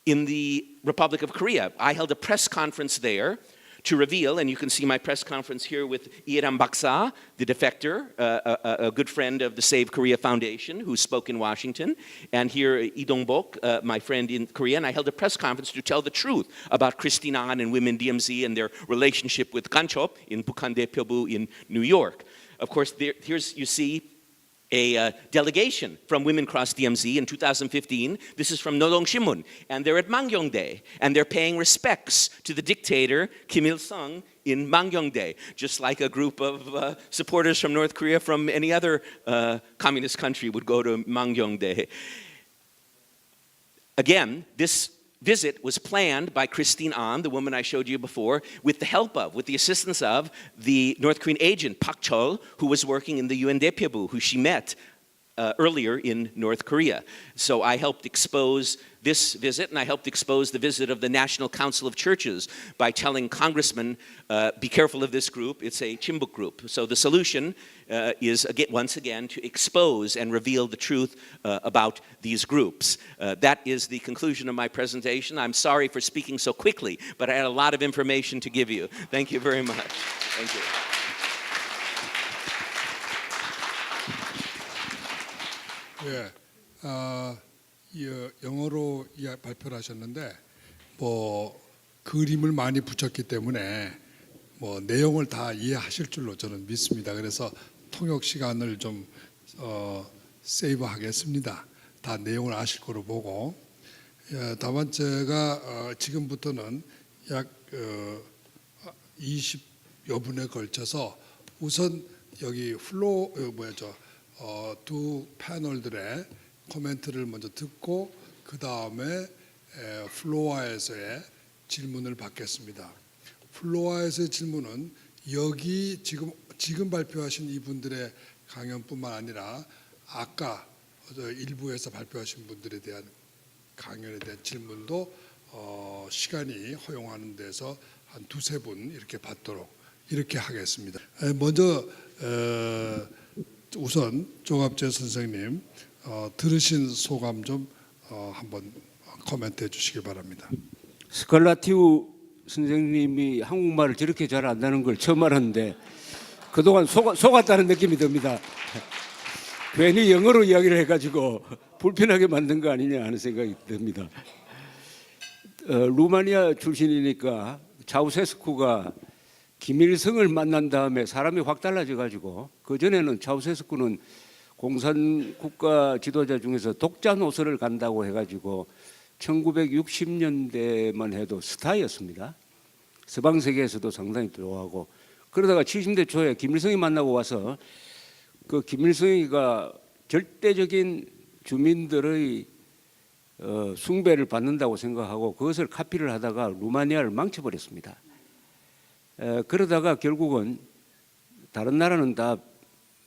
Speaker 3: in the Republic of Korea. I held a press conference there to reveal, and you can see my press conference here with Ieram Baksa, the defector, a good friend of the Save Korea Foundation, who spoke in Washington, and here Lee Dong-bok, my friend in Korea, and I held a press conference to tell the truth about Christine An and Women DMZ and their relationship with Ganchop in Bukhan Daepyobu in New York. Of course, here's you see a delegation from Women Cross DMZ in 2015. This is from Nodong Shimun, and they're at Mangyongdae, and they're paying respects to the dictator Kim Il-sung in Mangyongdae, just like a group of supporters from North Korea from any other communist country would go to Mangyongdae. Again, this visit was planned by Christine An, the woman I showed you before, with the assistance of the North Korean agent Pak Chol, who was working in the UN Daepyobu, who she met earlier in North Korea. So I helped expose this visit, and I helped expose the visit of the National Council of Churches by telling congressmen, be careful of this group, it's a Chimbuk group. So the solution is, once again, to expose and reveal the truth about these groups. That is the conclusion of my presentation. I'm sorry for speaking so quickly, but I had a lot of information to give you. Thank you very much. Thank you.
Speaker 1: 예, 영어로 발표를 하셨는데 뭐 그림을 많이 붙였기 때문에 뭐 내용을 다 이해하실 줄로 저는 믿습니다. 그래서 통역 시간을 좀 세이브하겠습니다. 다 내용을 아실 거로 보고, 다만 제가 지금부터는 약 20여 분에 걸쳐서 우선 여기 두 패널들의 코멘트를 먼저 듣고 그 다음에 플로어에서의 질문을 받겠습니다. 플로어에서의 질문은 여기 지금 발표하신 이분들의 강연뿐만 아니라 아까 일부에서 발표하신 분들에 대한 강연에 대한 질문도 시간이 허용하는 데서 한 두세 분 이렇게 받도록 이렇게 하겠습니다. 먼저 우선 조갑재 선생님 들으신 소감 좀 한번 코멘트해 주시기 바랍니다.
Speaker 4: 스칼라티우 선생님이 한국말을 저렇게 잘 안다는 걸 처음 알았는데 그동안 속았다는 느낌이 듭니다. 괜히 영어로 이야기를 해가지고 불편하게 만든 거 아니냐 하는 생각이 듭니다. 루마니아 출신이니까 차우세스쿠가 김일성을 만난 다음에 사람이 확 달라져가지고 그전에는 차우세스쿠는 공산국가 지도자 중에서 독자 노선을 간다고 해가지고 1960년대만 해도 스타였습니다. 서방 세계에서도 상당히 좋아하고 그러다가 70대 초에 김일성이 만나고 와서 그 김일성이가 절대적인 주민들의 숭배를 받는다고 생각하고 그것을 카피를 하다가 루마니아를 망쳐버렸습니다. 그러다가 결국은 다른 나라는 다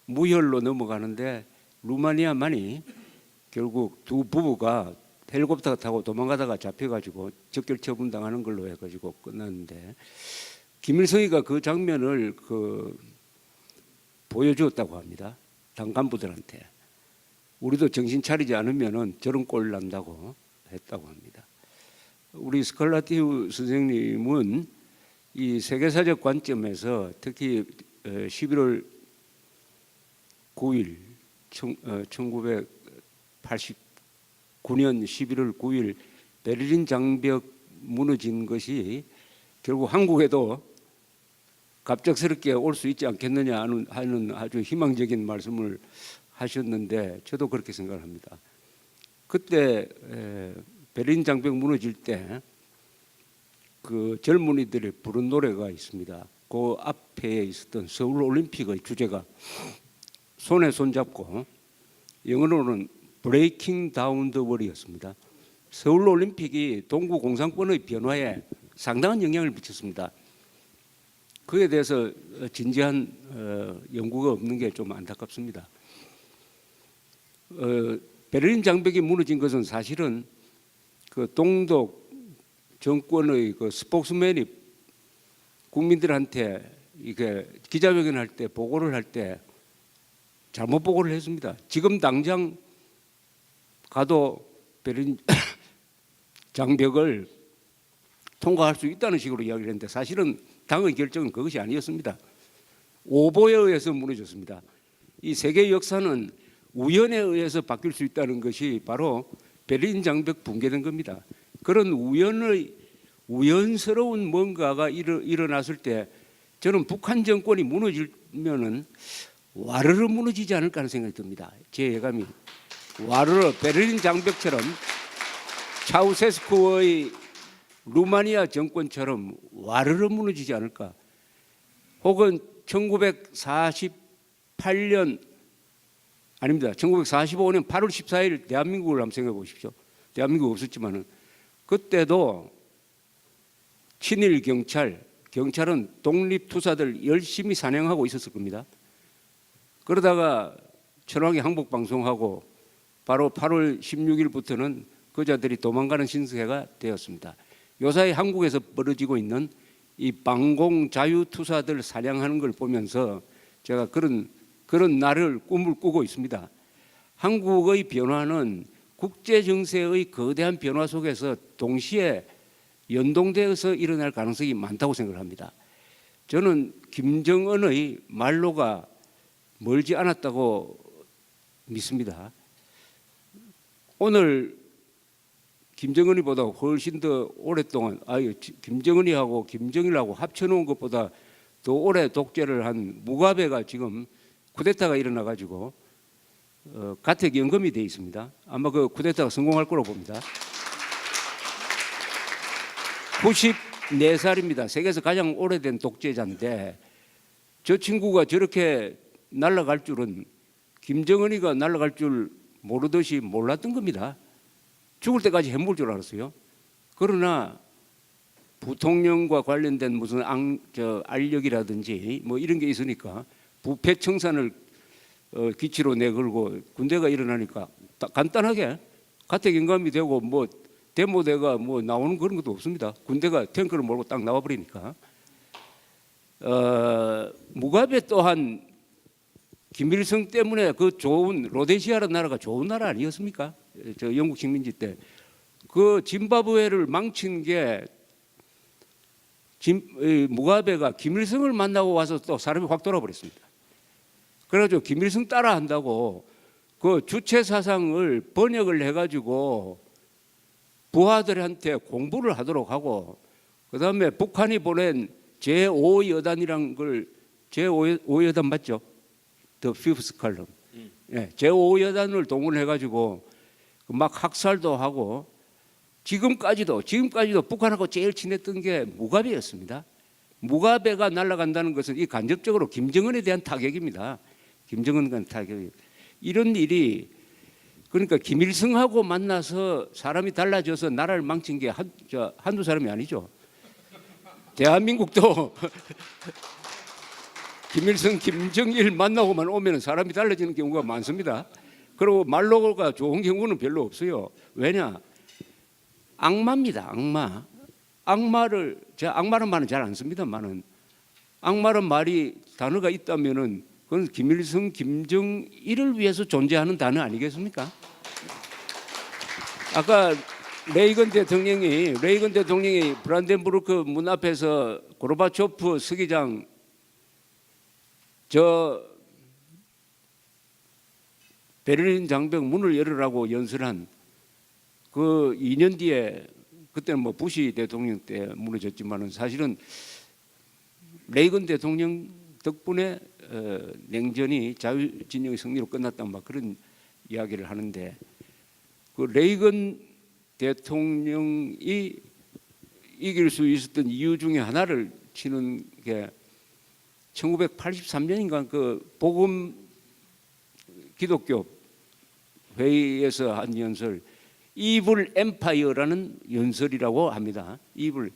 Speaker 4: 무혈로 넘어가는데 루마니아만이 결국 두 부부가 헬리콥터 타고 도망가다가 잡혀가지고 적결 처분당하는 걸로 해가지고 끝났는데 김일성이가 그 장면을 보여주었다고 합니다. 당 간부들한테. 우리도 정신 차리지 않으면은 저런 꼴 난다고 했다고 합니다. 우리 스칼라티우 선생님은 이 세계사적 관점에서 특히 11월 9일 1989년 11월 9일 베를린 장벽 무너진 것이 결국 한국에도 갑작스럽게 올 수 있지 않겠느냐 하는 아주 희망적인 말씀을 하셨는데 저도 그렇게 생각을 합니다. 그때 베를린 장벽 무너질 때 그 젊은이들이 부른 노래가 있습니다. 그 앞에 있었던 서울 올림픽의 주제가 손에 손잡고 영어로는 Breaking Down the Wall이었습니다. 서울 올림픽이 동구 공산권의 변화에 상당한 영향을 미쳤습니다. 그에 대해서 진지한 연구가 없는 게 좀 안타깝습니다. 베를린 장벽이 무너진 것은 사실은 그 동독 정권의 그 스포크스맨이 국민들한테 이게 기자회견을 할 때 보고를 할 때 잘못 보고를 했습니다. 지금 당장 가도 베를린 장벽을 통과할 수 있다는 식으로 이야기를 했는데 사실은 당의 결정은 그것이 아니었습니다. 오보에 의해서 무너졌습니다. 이 세계 역사는 우연에 의해서 바뀔 수 있다는 것이 바로 베를린 장벽 붕괴된 겁니다. 그런 우연스러운 뭔가가 일어났을 때 저는 북한 정권이 무너지면은 와르르 무너지지 않을까 하는 생각이 듭니다. 제 예감이 와르르 베를린 장벽처럼 차우세스쿠의 루마니아 정권처럼 와르르 무너지지 않을까. 혹은 1948년 아닙니다. 1945년 8월 14일 대한민국을 한번 생각해 보십시오. 대한민국 없었지만은 그때도 친일 경찰은 독립투사들 열심히 사냥하고 있었을 겁니다. 그러다가 천황이 항복방송하고 바로 8월 16일부터는 그자들이 도망가는 신세가 되었습니다. 요사이 한국에서 벌어지고 있는 이 방공 자유투사들 사냥하는 걸 보면서 제가 그런 날을 꿈을 꾸고 있습니다. 한국의 변화는 국제 정세의 거대한 변화 속에서 동시에 연동되어서 일어날 가능성이 많다고 생각을 합니다. 저는 김정은의 말로가 멀지 않았다고 믿습니다. 오늘 김정은이보다 훨씬 더 오랫동안 김정은이하고 김정일하고 합쳐놓은 것보다 더 오래 독재를 한 무가베가 지금 쿠데타가 일어나가지고 가택연금이 돼 있습니다. 아마 그 쿠데타가 성공할 거로 봅니다. 94살입니다. 세계에서 가장 오래된 독재자인데 저 친구가 저렇게 날아갈 줄은 김정은이가 날아갈 줄 모르듯이 몰랐던 겁니다. 죽을 때까지 해먹을 줄 알았어요. 그러나 부통령과 관련된 무슨 알력이라든지 뭐 이런 게 있으니까 부패 청산을 기치로 내걸고 군대가 일어나니까 간단하게 가택연금이 되고 뭐 데모대가 뭐 나오는 그런 것도 없습니다. 군대가 탱크를 몰고 딱 나와버리니까. 무가베 또한 김일성 때문에 그 좋은 로데시아라는 나라가 좋은 나라 아니었습니까? 저 영국 식민지 때 그 짐바브웨를 망친 게 무가베가 김일성을 만나고 와서 또 사람이 확 돌아버렸습니다. 그래가지고 김일성 따라한다고 그 주체 사상을 번역을 해가지고 부하들한테 공부를 하도록 하고 그 다음에 북한이 보낸 제5여단이란 걸 제5여단 맞죠? The Fifth Column. 제5여단을 동원해가지고 막 학살도 하고 지금까지도 북한하고 제일 친했던 게 무가베였습니다. 무가베가 날아간다는 것은 이 간접적으로 김정은에 대한 타격입니다. 김정은에 대한 타격. 이런 일이 그러니까 김일성하고 만나서 사람이 달라져서 나라를 망친 게 한두 사람이 아니죠. 대한민국도 김일성, 김정일 만나고만 오면 사람이 달라지는 경우가 많습니다. 그리고 말로가 좋은 경우는 별로 없어요. 왜냐? 악마입니다. 악마. 제가 악마란 말은 잘 안 씁니다만은 악마란 말이 단어가 있다면은 그건 김일성, 김정일을 위해서 존재하는 단어 아니겠습니까? 아까 레이건 대통령이 브란덴부르크 문 앞에서 고르바초프 서기장 저 베를린 장벽 문을 열으라고 연설한 그 2년 뒤에 그때는 뭐 부시 대통령 때 무너졌지만은 사실은 레이건 대통령 덕분에 냉전이 자유진영의 승리로 끝났다는 막 그런 이야기를 하는데 그 레이건 대통령이 이길 수 있었던 이유 중에 하나를 치는 게 1983년인가 그 복음 기독교 회의에서 한 연설 이블 엠파이어라는 연설이라고 합니다. 이블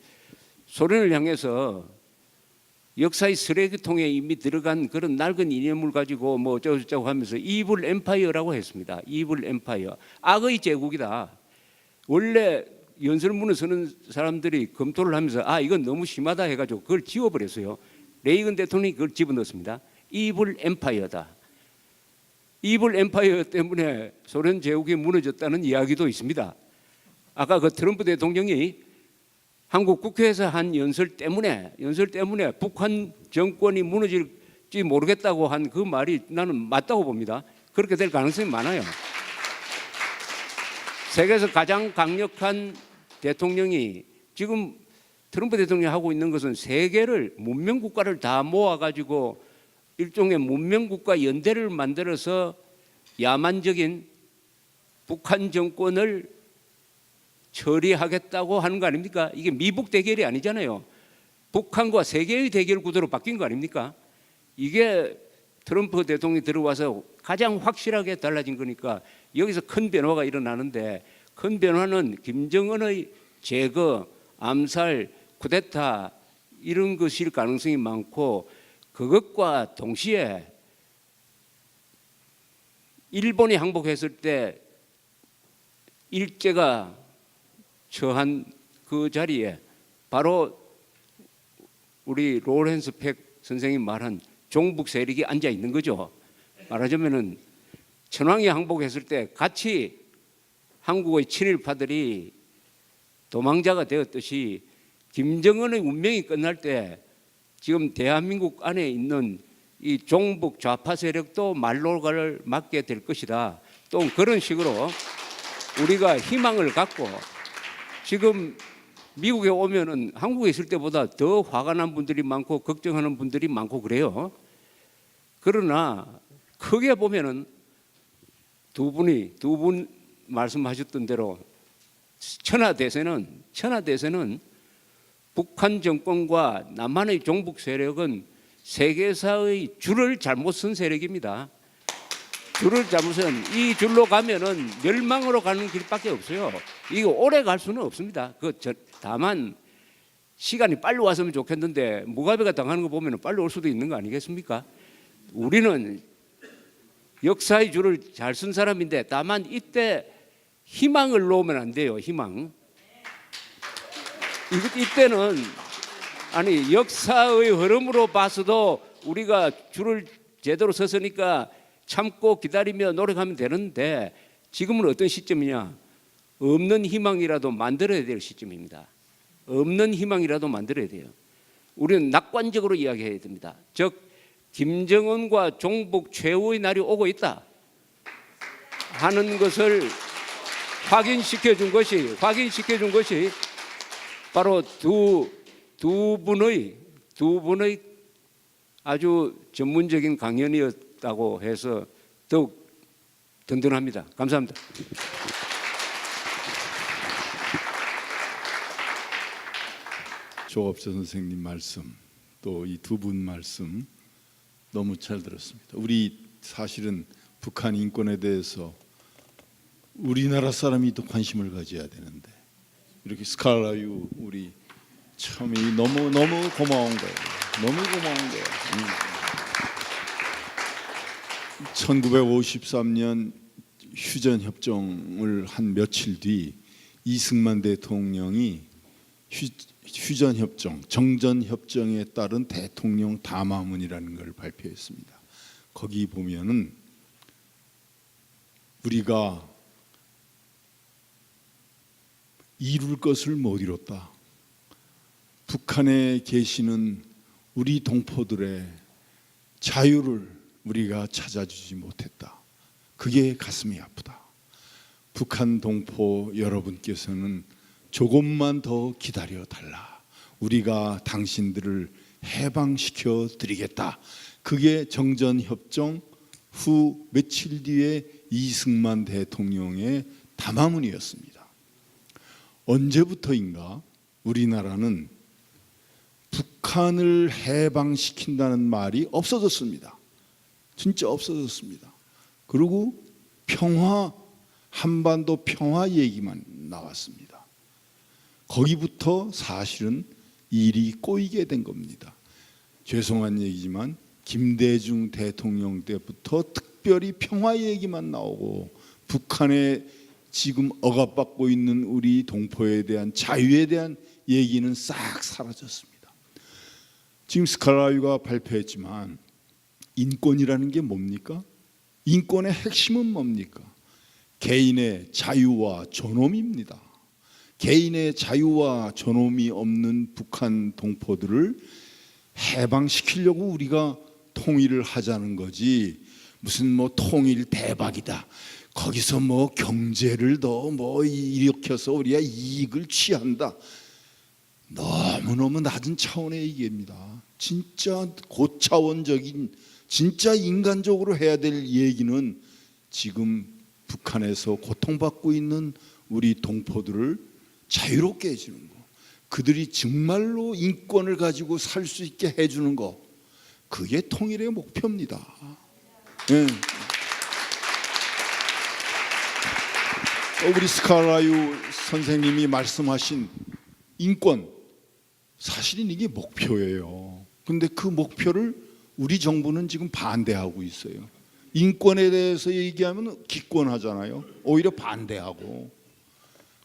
Speaker 4: 소련을 향해서 역사의 쓰레기통에 이미 들어간 그런 낡은 이념을 가지고 뭐 어쩌고저쩌고 하면서 이블 엠파이어라고 했습니다. 이블 엠파이어. 악의 제국이다. 원래 연설문을 쓰는 사람들이 검토를 하면서 이건 너무 심하다 해가지고 그걸 지워버렸어요. 레이건 대통령이 그걸 집어넣었습니다. 이블 엠파이어다. 이블 엠파이어 때문에 소련 제국이 무너졌다는 이야기도 있습니다. 아까 그 트럼프 대통령이 한국 국회에서 한 연설 때문에 북한 정권이 무너질지 모르겠다고 한 그 말이 나는 맞다고 봅니다. 그렇게 될 가능성이 많아요. 세계에서 가장 강력한 대통령이 지금 트럼프 대통령이 하고 있는 것은 세계를 문명 국가를 다 모아가지고 일종의 문명 국가 연대를 만들어서 야만적인 북한 정권을 처리하겠다고 하는 거 아닙니까? 이게 미북 대결이 아니잖아요. 북한과 세계의 대결 구도로 바뀐 거 아닙니까? 이게 트럼프 대통령이 들어와서 가장 확실하게 달라진 거니까 여기서 큰 변화가 일어나는데 큰 변화는 김정은의 제거, 암살, 쿠데타 이런 것일 가능성이 많고 그것과 동시에 일본이 항복했을 때 일제가 처한 그 자리에 바로 우리 로렌스 팩 선생이 말한 종북 세력이 앉아 있는 거죠. 말하자면은 천황이 항복했을 때 같이 한국의 친일파들이 도망자가 되었듯이 김정은의 운명이 끝날 때 지금 대한민국 안에 있는 이 종북 좌파 세력도 말로가를 맞게 될 것이다. 또 그런 식으로 우리가 희망을 갖고 지금 미국에 오면은 한국에 있을 때보다 더 화가 난 분들이 많고 걱정하는 분들이 많고 그래요. 그러나 크게 보면은 두 분 말씀하셨던 대로 천하대세는 북한 정권과 남한의 종북 세력은 세계사의 줄을 잘못 쓴 세력입니다. 줄을 잘못 쓴 이 줄로 가면은 멸망으로 가는 길밖에 없어요. 이거 오래 갈 수는 없습니다. 다만 시간이 빨리 왔으면 좋겠는데 무가베가 당하는 거 보면 빨리 올 수도 있는 거 아니겠습니까? 우리는 역사의 줄을 잘 쓴 사람인데 다만 이때 희망을 놓으면 안 돼요. 희망. 이때는 역사의 흐름으로 봐서도 우리가 줄을 제대로 섰으니까 참고 기다리며 노력하면 되는데 지금은 어떤 시점이냐? 없는 희망이라도 만들어야 될 시점입니다. 없는 희망이라도 만들어야 돼요. 우리는 낙관적으로 이야기해야 됩니다. 즉 김정은과 종북 최후의 날이 오고 있다 하는 것을 확인시켜 준 것이 바로 두 분의 아주 전문적인 강연이었다고 해서 더욱 든든합니다. 감사합니다.
Speaker 5: 조갑재 선생님 말씀 또 이 두 분 말씀 너무 잘 들었습니다. 우리 사실은 북한 인권에 대해서 우리나라 사람이 더 관심을 가져야 되는데 이렇게 스칼라유 우리 참 너무 고마운 거예요. 너무 고마운 거예요. 1953년 휴전 협정을 한 며칠 뒤 이승만 대통령이 휴전 협정, 정전 협정에 따른 대통령 담화문이라는 걸 발표했습니다. 거기 보면은 우리가 이룰 것을 못 이뤘다. 북한에 계시는 우리 동포들의 자유를 우리가 찾아주지 못했다. 그게 가슴이 아프다. 북한 동포 여러분께서는 조금만 더 기다려 달라. 우리가 당신들을 해방시켜 드리겠다. 그게 정전협정 후 며칠 뒤에 이승만 대통령의 담화문이었습니다. 언제부터인가 우리나라는 북한을 해방시킨다는 말이 없어졌습니다. 진짜 없어졌습니다. 그리고 평화, 한반도 평화 얘기만 나왔습니다. 거기부터 사실은 일이 꼬이게 된 겁니다. 죄송한 얘기지만 김대중 대통령 때부터 특별히 평화 얘기만 나오고 북한에 지금 억압받고 있는 우리 동포에 대한 자유에 대한 얘기는 싹 사라졌습니다. 지금 스칼라유가 발표했지만 인권이라는 게 뭡니까? 인권의 핵심은 뭡니까? 개인의 자유와 존엄입니다. 개인의 자유와 존엄이 없는 북한 동포들을 해방시키려고 우리가 통일을 하자는 거지. 무슨 뭐 통일 대박이다. 거기서 뭐 경제를 더 뭐 일으켜서 우리가 이익을 취한다. 너무너무 낮은 차원의 얘기입니다. 진짜 고차원적인, 진짜 인간적으로 해야 될 얘기는 지금 북한에서 고통받고 있는 우리 동포들을 자유롭게 해주는 거, 그들이 정말로 인권을 가지고 살 수 있게 해주는 거, 그게 통일의 목표입니다. 네. 우리 스칼라유 선생님이 말씀하신 인권, 사실은 이게 목표예요. 근데 그 목표를 우리 정부는 지금 반대하고 있어요. 인권에 대해서 얘기하면 기권하잖아요. 오히려 반대하고.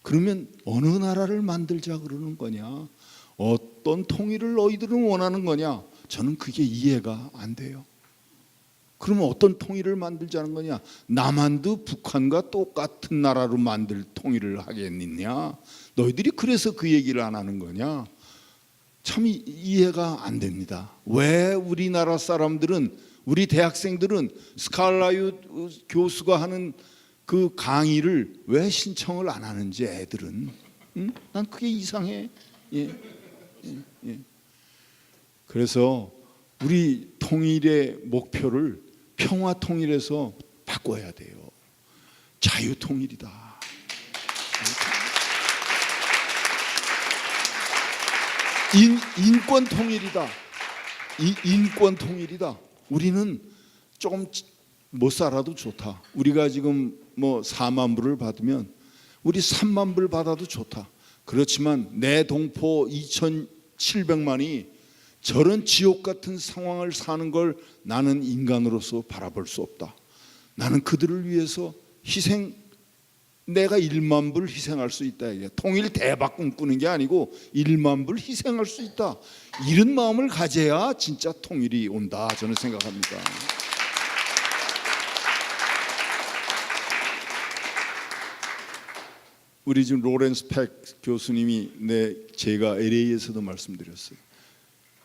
Speaker 5: 그러면 어느 나라를 만들자 그러는 거냐? 어떤 통일을 너희들은 원하는 거냐? 저는 그게 이해가 안 돼요. 그러면 어떤 통일을 만들자는 거냐? 남한도 북한과 똑같은 나라로 만들 통일을 하겠느냐? 너희들이 그래서 그 얘기를 안 하는 거냐? 참 이해가 안 됩니다. 왜 우리나라 사람들은, 우리 대학생들은 스칼라유 교수가 하는 그 강의를 왜 신청을 안 하는지 애들은, 응? 난 그게 이상해. 예. 그래서 우리 통일의 목표를 평화 통일에서 바꿔야 돼요. 자유 통일이다. 인권 통일이다. 인권 통일이다. 우리는 조금 못 살아도 좋다. 우리가 지금 뭐 4만 불을 받으면 우리 3만 불 받아도 좋다. 그렇지만 내 동포 2,700만이 저런 지옥 같은 상황을 사는 걸 나는 인간으로서 바라볼 수 없다. 나는 그들을 위해서 내가 1만 불 희생할 수 있다. 통일 대박 꿈꾸는 게 아니고 1만 불 희생할 수 있다. 이런 마음을 가져야 진짜 통일이 온다. 저는 생각합니다. 우리 지금 로렌스 팩 교수님이 제가 LA에서도 말씀드렸어요.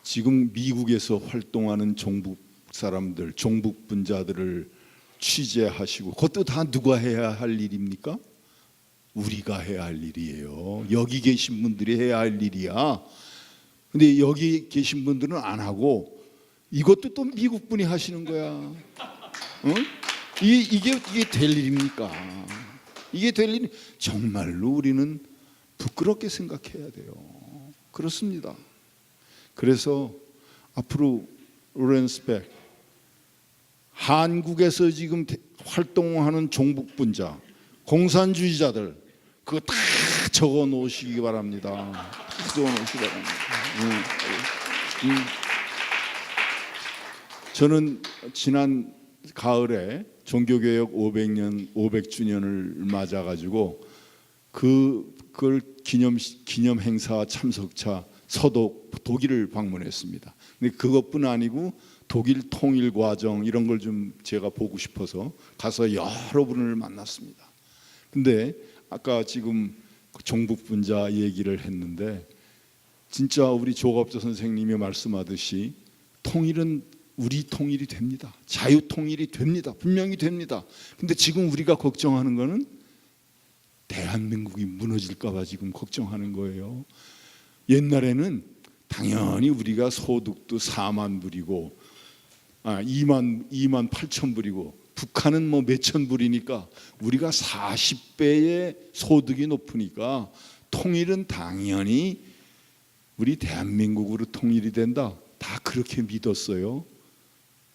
Speaker 5: 지금 미국에서 활동하는 종북 사람들, 종북 분자들을 취재하시고, 그것도 다 누가 해야 할 일입니까? 우리가 해야 할 일이에요. 여기 계신 분들이 해야 할 일이야. 근데 여기 계신 분들은 안 하고 이것도 또 미국 분이 하시는 거야. 응? 이게 될 일입니까? 이게 될 일, 정말로 우리는 부끄럽게 생각해야 돼요. 그렇습니다. 그래서 앞으로 로렌스 백 한국에서 지금 활동하는 종북분자, 공산주의자들 그거 다 적어 놓으시기 바랍니다. 적어 놓으시기 바랍니다. 저는 지난 가을에 종교개혁 500주년을 맞아가지고 그걸 기념 행사 참석차 서독 독일을 방문했습니다. 근데 그것뿐 아니고 독일 통일 과정 이런 걸 좀 제가 보고 싶어서 가서 여러 분을 만났습니다. 근데 아까 지금 종북분자 얘기를 했는데 진짜 우리 조갑조 선생님이 말씀하듯이 통일은 우리 통일이 됩니다. 자유 통일이 됩니다. 분명히 됩니다. 근데 지금 우리가 걱정하는 거는 대한민국이 무너질까 봐 지금 걱정하는 거예요. 옛날에는 당연히 우리가 소득도 4만 불이고 2만 8천 불이고 북한은 뭐 몇천 불이니까 우리가 40배의 소득이 높으니까 통일은 당연히 우리 대한민국으로 통일이 된다. 다 그렇게 믿었어요.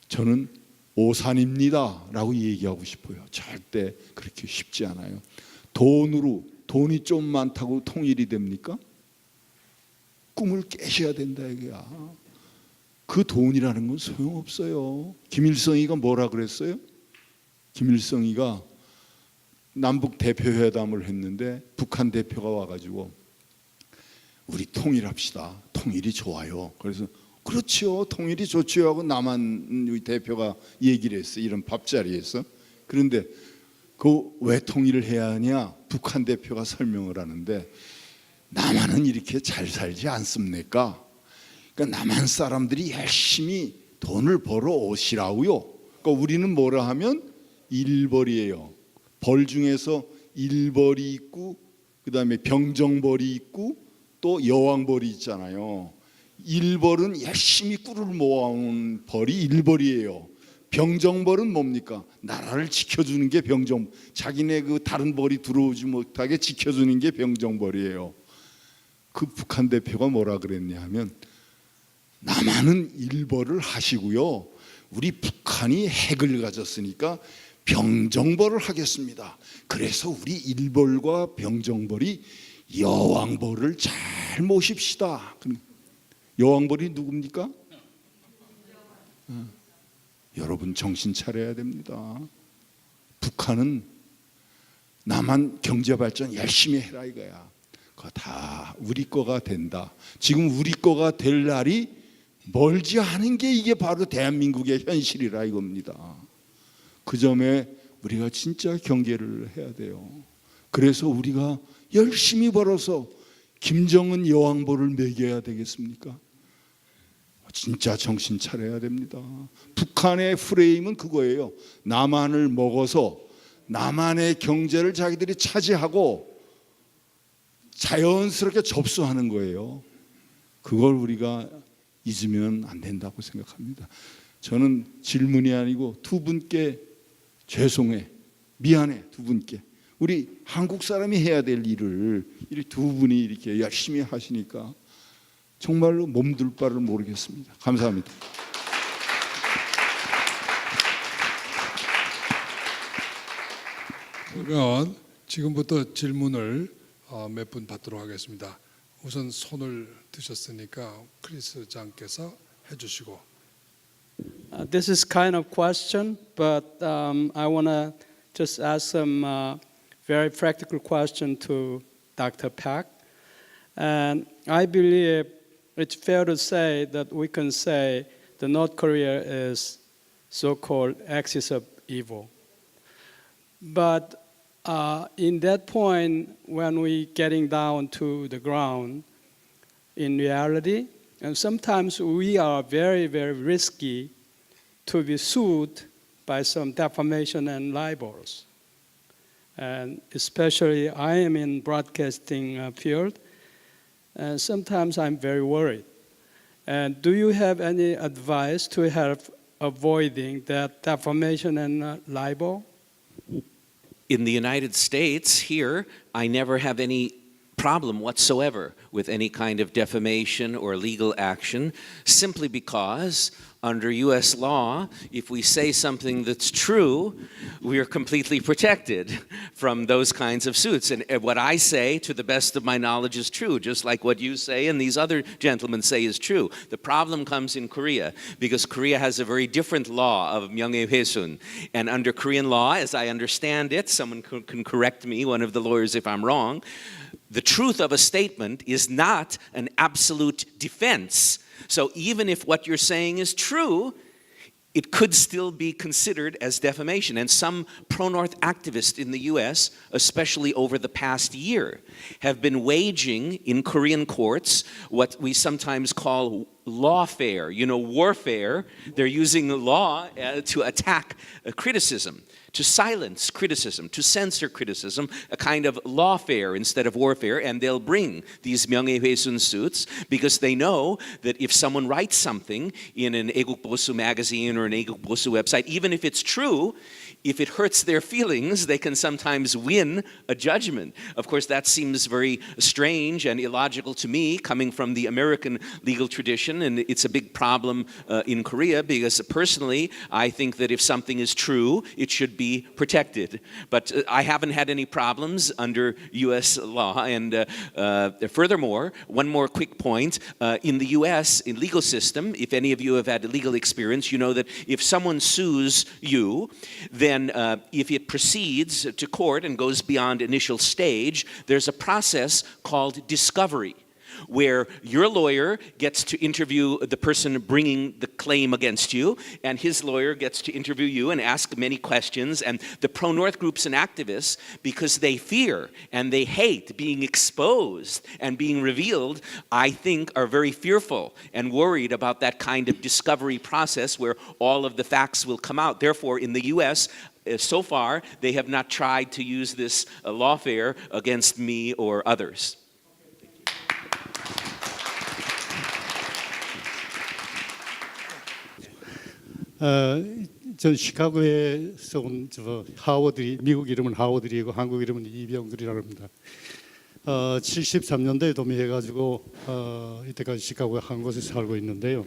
Speaker 5: 저는 오산입니다 라고 얘기하고 싶어요. 절대 그렇게 쉽지 않아요. 돈이 좀 많다고 통일이 됩니까? 꿈을 깨셔야 된다 이거야. 그 돈이라는 건 소용없어요. 김일성이가 뭐라 그랬어요? 김일성이가 남북 대표회담을 했는데 북한 대표가 와가지고 우리 통일합시다. 통일이 좋아요. 그래서 그렇지요. 통일이 좋지요 하고 남한 대표가 얘기를 했어요. 이런 밥자리에서. 그런데 그 왜 통일을 해야 하냐? 북한 대표가 설명을 하는데 남한은 이렇게 잘 살지 않습니까? 그러니까 남한 사람들이 열심히 돈을 벌어 오시라고요. 그러니까 우리는 뭐라 하면 일벌이에요. 벌 중에서 일벌이 있고 그다음에 병정벌이 있고 또 여왕벌이 있잖아요. 일벌은 열심히 꿀을 모아온 벌이 일벌이에요. 병정벌은 뭡니까? 나라를 지켜주는 게 병정. 자기네 그 다른 벌이 들어오지 못하게 지켜주는 게 병정벌이에요. 그 북한 대표가 뭐라 그랬냐 하면 남한은 일벌을 하시고요. 우리 북한이 핵을 가졌으니까 병정벌을 하겠습니다. 그래서 우리 일벌과 병정벌이 여왕벌을 잘 모십시다. 여왕벌이 누굽니까? 여러분 정신 차려야 됩니다. 북한은 남한 경제발전 열심히 해라 이거야. 그거 다 우리 거가 된다. 지금 우리 거가 될 날이 멀지 않은 게 이게 바로 대한민국의 현실이라 이겁니다. 그 점에 우리가 진짜 경계를 해야 돼요. 그래서 우리가 열심히 벌어서 김정은 여왕벌을 먹여야 되겠습니까? 진짜 정신 차려야 됩니다. 북한의 프레임은 그거예요. 남한을 먹어서 남한의 경제를 자기들이 차지하고 자연스럽게 접수하는 거예요. 그걸 우리가 잊으면 안 된다고 생각합니다. 저는 질문이 아니고 두 분께 죄송해, 미안해 두 분께. 우리 한국 사람이 해야 될 일을 이 두 분이 이렇게 열심히 하시니까 정말로 몸둘 바를 모르겠습니다. 감사합니다.
Speaker 1: 그러면 지금부터 질문을 몇 분 받도록 하겠습니다. 우선 손을 드셨으니까 크리스 장께서 해주시고.
Speaker 6: This is kind of question, but I want to just ask some very practical question to Dr. Pak. And I believe it's fair to say that we can say the North Korea is so-called axis of evil. But in that point, when we getting down to the ground, in reality, and sometimes we are very, very risky to be sued by some defamation and libels. And especially I am in broadcasting field, and sometimes I'm very worried. And do you have any advice to help avoiding that defamation and libel?
Speaker 3: In the United States, here, I never have any problem whatsoever with any kind of defamation or legal action, simply because under US law, if we say something that's true, we are completely protected from those kinds of suits. And what I say, to the best of my knowledge, is true, just like what you say and these other gentlemen say is true. The problem comes in Korea, because Korea has a very different law of 명예훼손. And under Korean law, as I understand it, someone can correct me, one of the lawyers, if I'm wrong, the truth of a statement is not an absolute defense. So even if what you're saying is true, it could still be considered as defamation. And some pro-North activists in the US, especially over the past year, have been waging in Korean courts what we sometimes call lawfare, warfare. They're using the law to attack criticism, to silence criticism, to censor criticism, a kind of lawfare instead of warfare. And they'll bring these 명예훼손 suits because they know that if someone writes something in an 애국보수 magazine or an 애국보수 website, even if it's true, if it hurts their feelings, they can sometimes win a judgment. Of course, that seems very strange and illogical to me, coming from the American legal tradition, and it's a big problem in Korea, because personally, I think that if something is true, it should be protected. But I haven't had any problems under US law. And furthermore, one more quick point, in the US, in legal system, if any of you have had legal experience, you know that if someone sues you, then if it proceeds to court and goes beyond initial stage, there's a process called discovery, where your lawyer gets to interview the person bringing the claim against you, and his lawyer gets to interview you and ask many questions. And the pro-North groups and activists, because they fear and they hate being exposed and being revealed, I think are very fearful and worried about that kind of discovery process where all of the facts will come out. Therefore, in the US, so far, they have not tried to use this lawfare against me or others.
Speaker 7: 전 시카고에서 온 하워드, 미국 이름은 하워드이고 한국 이름은 이병들이라고 합니다. 73년도에 도미해가지고 이때까지 시카고에 한 곳에 살고 있는데요.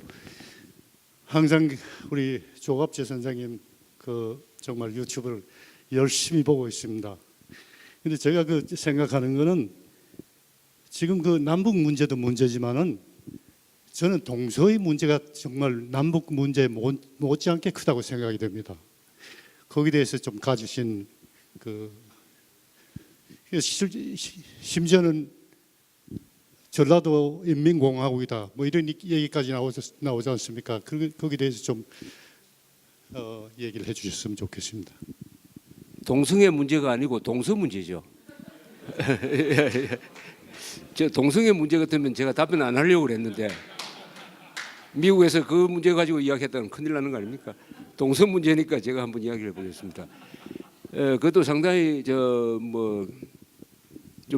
Speaker 7: 항상 우리 조갑재 선생님 정말 유튜브를 열심히 보고 있습니다. 근데 제가 생각하는 거는 지금 남북 문제도 문제지만은 저는 동서의 문제가 정말 남북 문제 못지않게 크다고 생각이 됩니다. 거기에 대해서 좀 가지신 심지어는 전라도 인민공화국이다 뭐 이런 얘기까지 나오지 않습니까? 거기에 대해서 좀 얘기를 해주셨으면 좋겠습니다.
Speaker 4: 동성애 문제가 아니고 동서 문제죠. 저 동성애 문제 같으면 제가 답변 안 하려고 그랬는데 미국에서 그 문제 가지고 이야기했다면 큰일 나는 거 아닙니까? 동서 문제니까 제가 한번 이야기를 해보겠습니다. 그것도 상당히 좀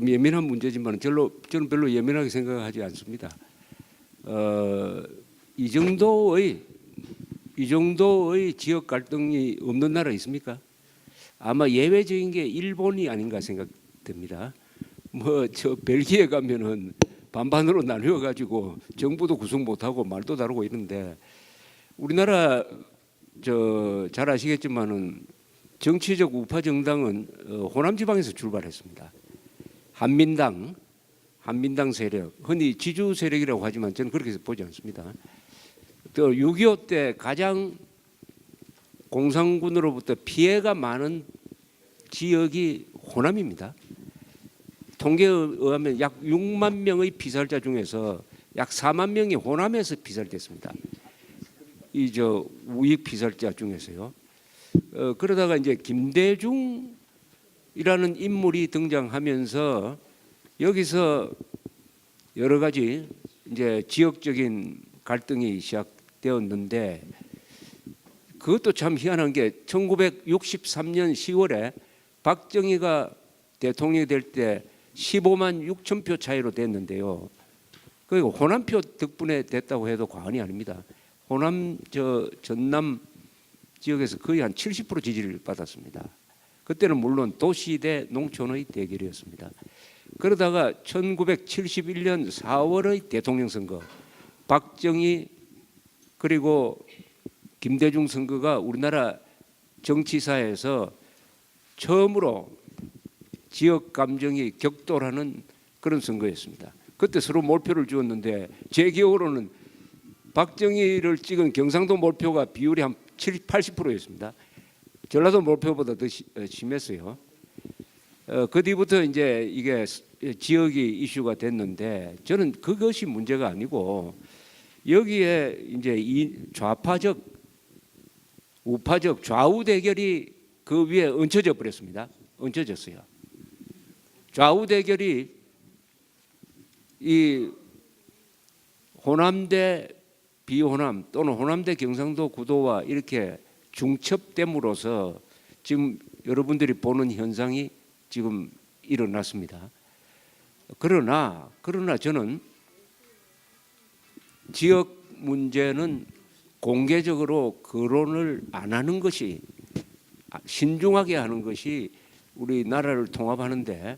Speaker 4: 예민한 문제지만 저는 별로 예민하게 생각하지 않습니다. 이 정도의 지역 갈등이 없는 나라 있습니까? 아마 예외적인 게 일본이 아닌가 생각됩니다. 벨기에 가면은 반반으로 나뉘어 가지고 정부도 구성 못하고 말도 다르고 이런데 우리나라 잘 아시겠지만은 정치적 우파 정당은 호남 지방에서 출발했습니다. 한민당 세력, 흔히 지주 세력이라고 하지만 저는 그렇게 보지 않습니다. 또 6.25 때 가장 공산군으로부터 피해가 많은 지역이 호남입니다. 통계에 의하면 약 6만 명의 피살자 중에서 약 4만 명이 호남에서 피살됐습니다. 우익 피살자 중에서요. 그러다가 이제 김대중이라는 인물이 등장하면서 여기서 여러 가지 이제 지역적인 갈등이 시작되었는데 그것도 참 희한한 게 1963년 10월에 박정희가 대통령이 될 때 15만 6천 표 차이로 됐는데요. 그리고 호남표 덕분에 됐다고 해도 과언이 아닙니다. 호남 전남 지역에서 거의 한 70% 지지를 받았습니다. 그때는 물론 도시 대 농촌의 대결이었습니다. 그러다가 1971년 4월의 대통령 선거, 박정희 그리고 김대중 선거가 우리나라 정치사에서 처음으로 지역 감정이 격돌하는 그런 선거였습니다. 그때 서로 몰표를 주었는데 제 기억으로는 박정희를 찍은 경상도 몰표가 비율이 한 80%였습니다. 전라도 몰표보다 더 심했어요. 그 뒤부터 이제 이게 지역이 이슈가 됐는데 저는 그것이 문제가 아니고 여기에 이제 이 좌파적, 우파적 좌우 대결이 그 위에 얹혀져 버렸습니다. 얹혀졌어요. 좌우 대결이 이 호남대 비호남 또는 호남대 경상도 구도와 이렇게 중첩됨으로써 지금 여러분들이 보는 현상이 지금 일어났습니다. 그러나 저는 지역 문제는 공개적으로 거론을 안 하는 것이, 신중하게 하는 것이 우리나라를 통합하는데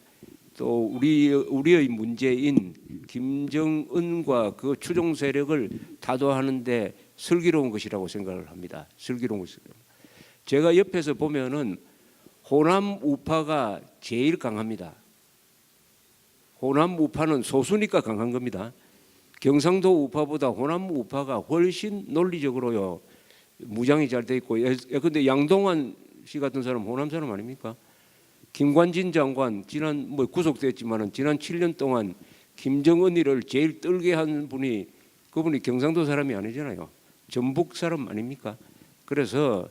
Speaker 4: 또 우리의 문제인 김정은과 그 추종 세력을 타도하는데 슬기로운 것이라고 생각을 합니다. 슬기로운 것이요. 제가 옆에서 보면은 호남 우파가 제일 강합니다. 호남 우파는 소수니까 강한 겁니다. 경상도 우파보다 호남 우파가 훨씬 논리적으로요 무장이 잘 돼 있고, 근데 양동환 씨 같은 사람 호남 사람 아닙니까? 김관진 장관 지난 구속됐지만은 지난 7년 동안 김정은이를 제일 떨게 한 분이 그분이 경상도 사람이 아니잖아요. 전북 사람 아닙니까? 그래서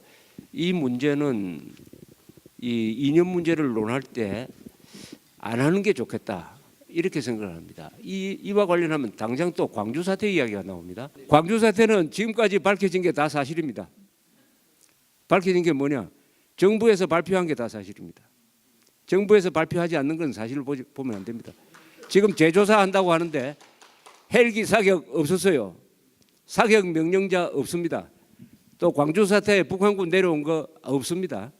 Speaker 4: 이 문제는 이 이념 문제를 논할 때 안 하는 게 좋겠다 이렇게 생각을 합니다. 이와 관련하면 당장 또 광주 사태 이야기가 나옵니다. 광주 사태는 지금까지 밝혀진 게 다 사실입니다. 밝혀진 게 뭐냐? 정부에서 발표한 게 다 사실입니다. 정부에서 발표하지 않는 건 사실을 보면 안 됩니다. 지금 재조사한다고 하는데 헬기 사격 없었어요. 사격 명령자 없습니다. 또 광주 사태에 북한군 내려온 거 없습니다.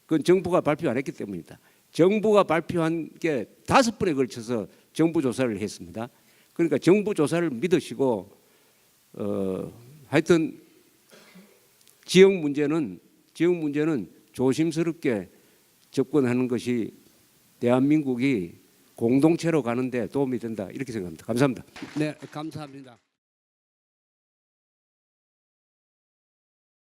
Speaker 4: 그건 정부가 발표 안 했기 때문입니다. 정부가 발표한 게 5번에 걸쳐서 정부 조사를 했습니다. 그러니까 정부 조사를 믿으시고 하여튼 지역 문제는 조심스럽게 접근하는 것이 대한민국이 공동체로 가는데 도움이 된다 이렇게 생각합니다. 감사합니다. 네, 감사합니다.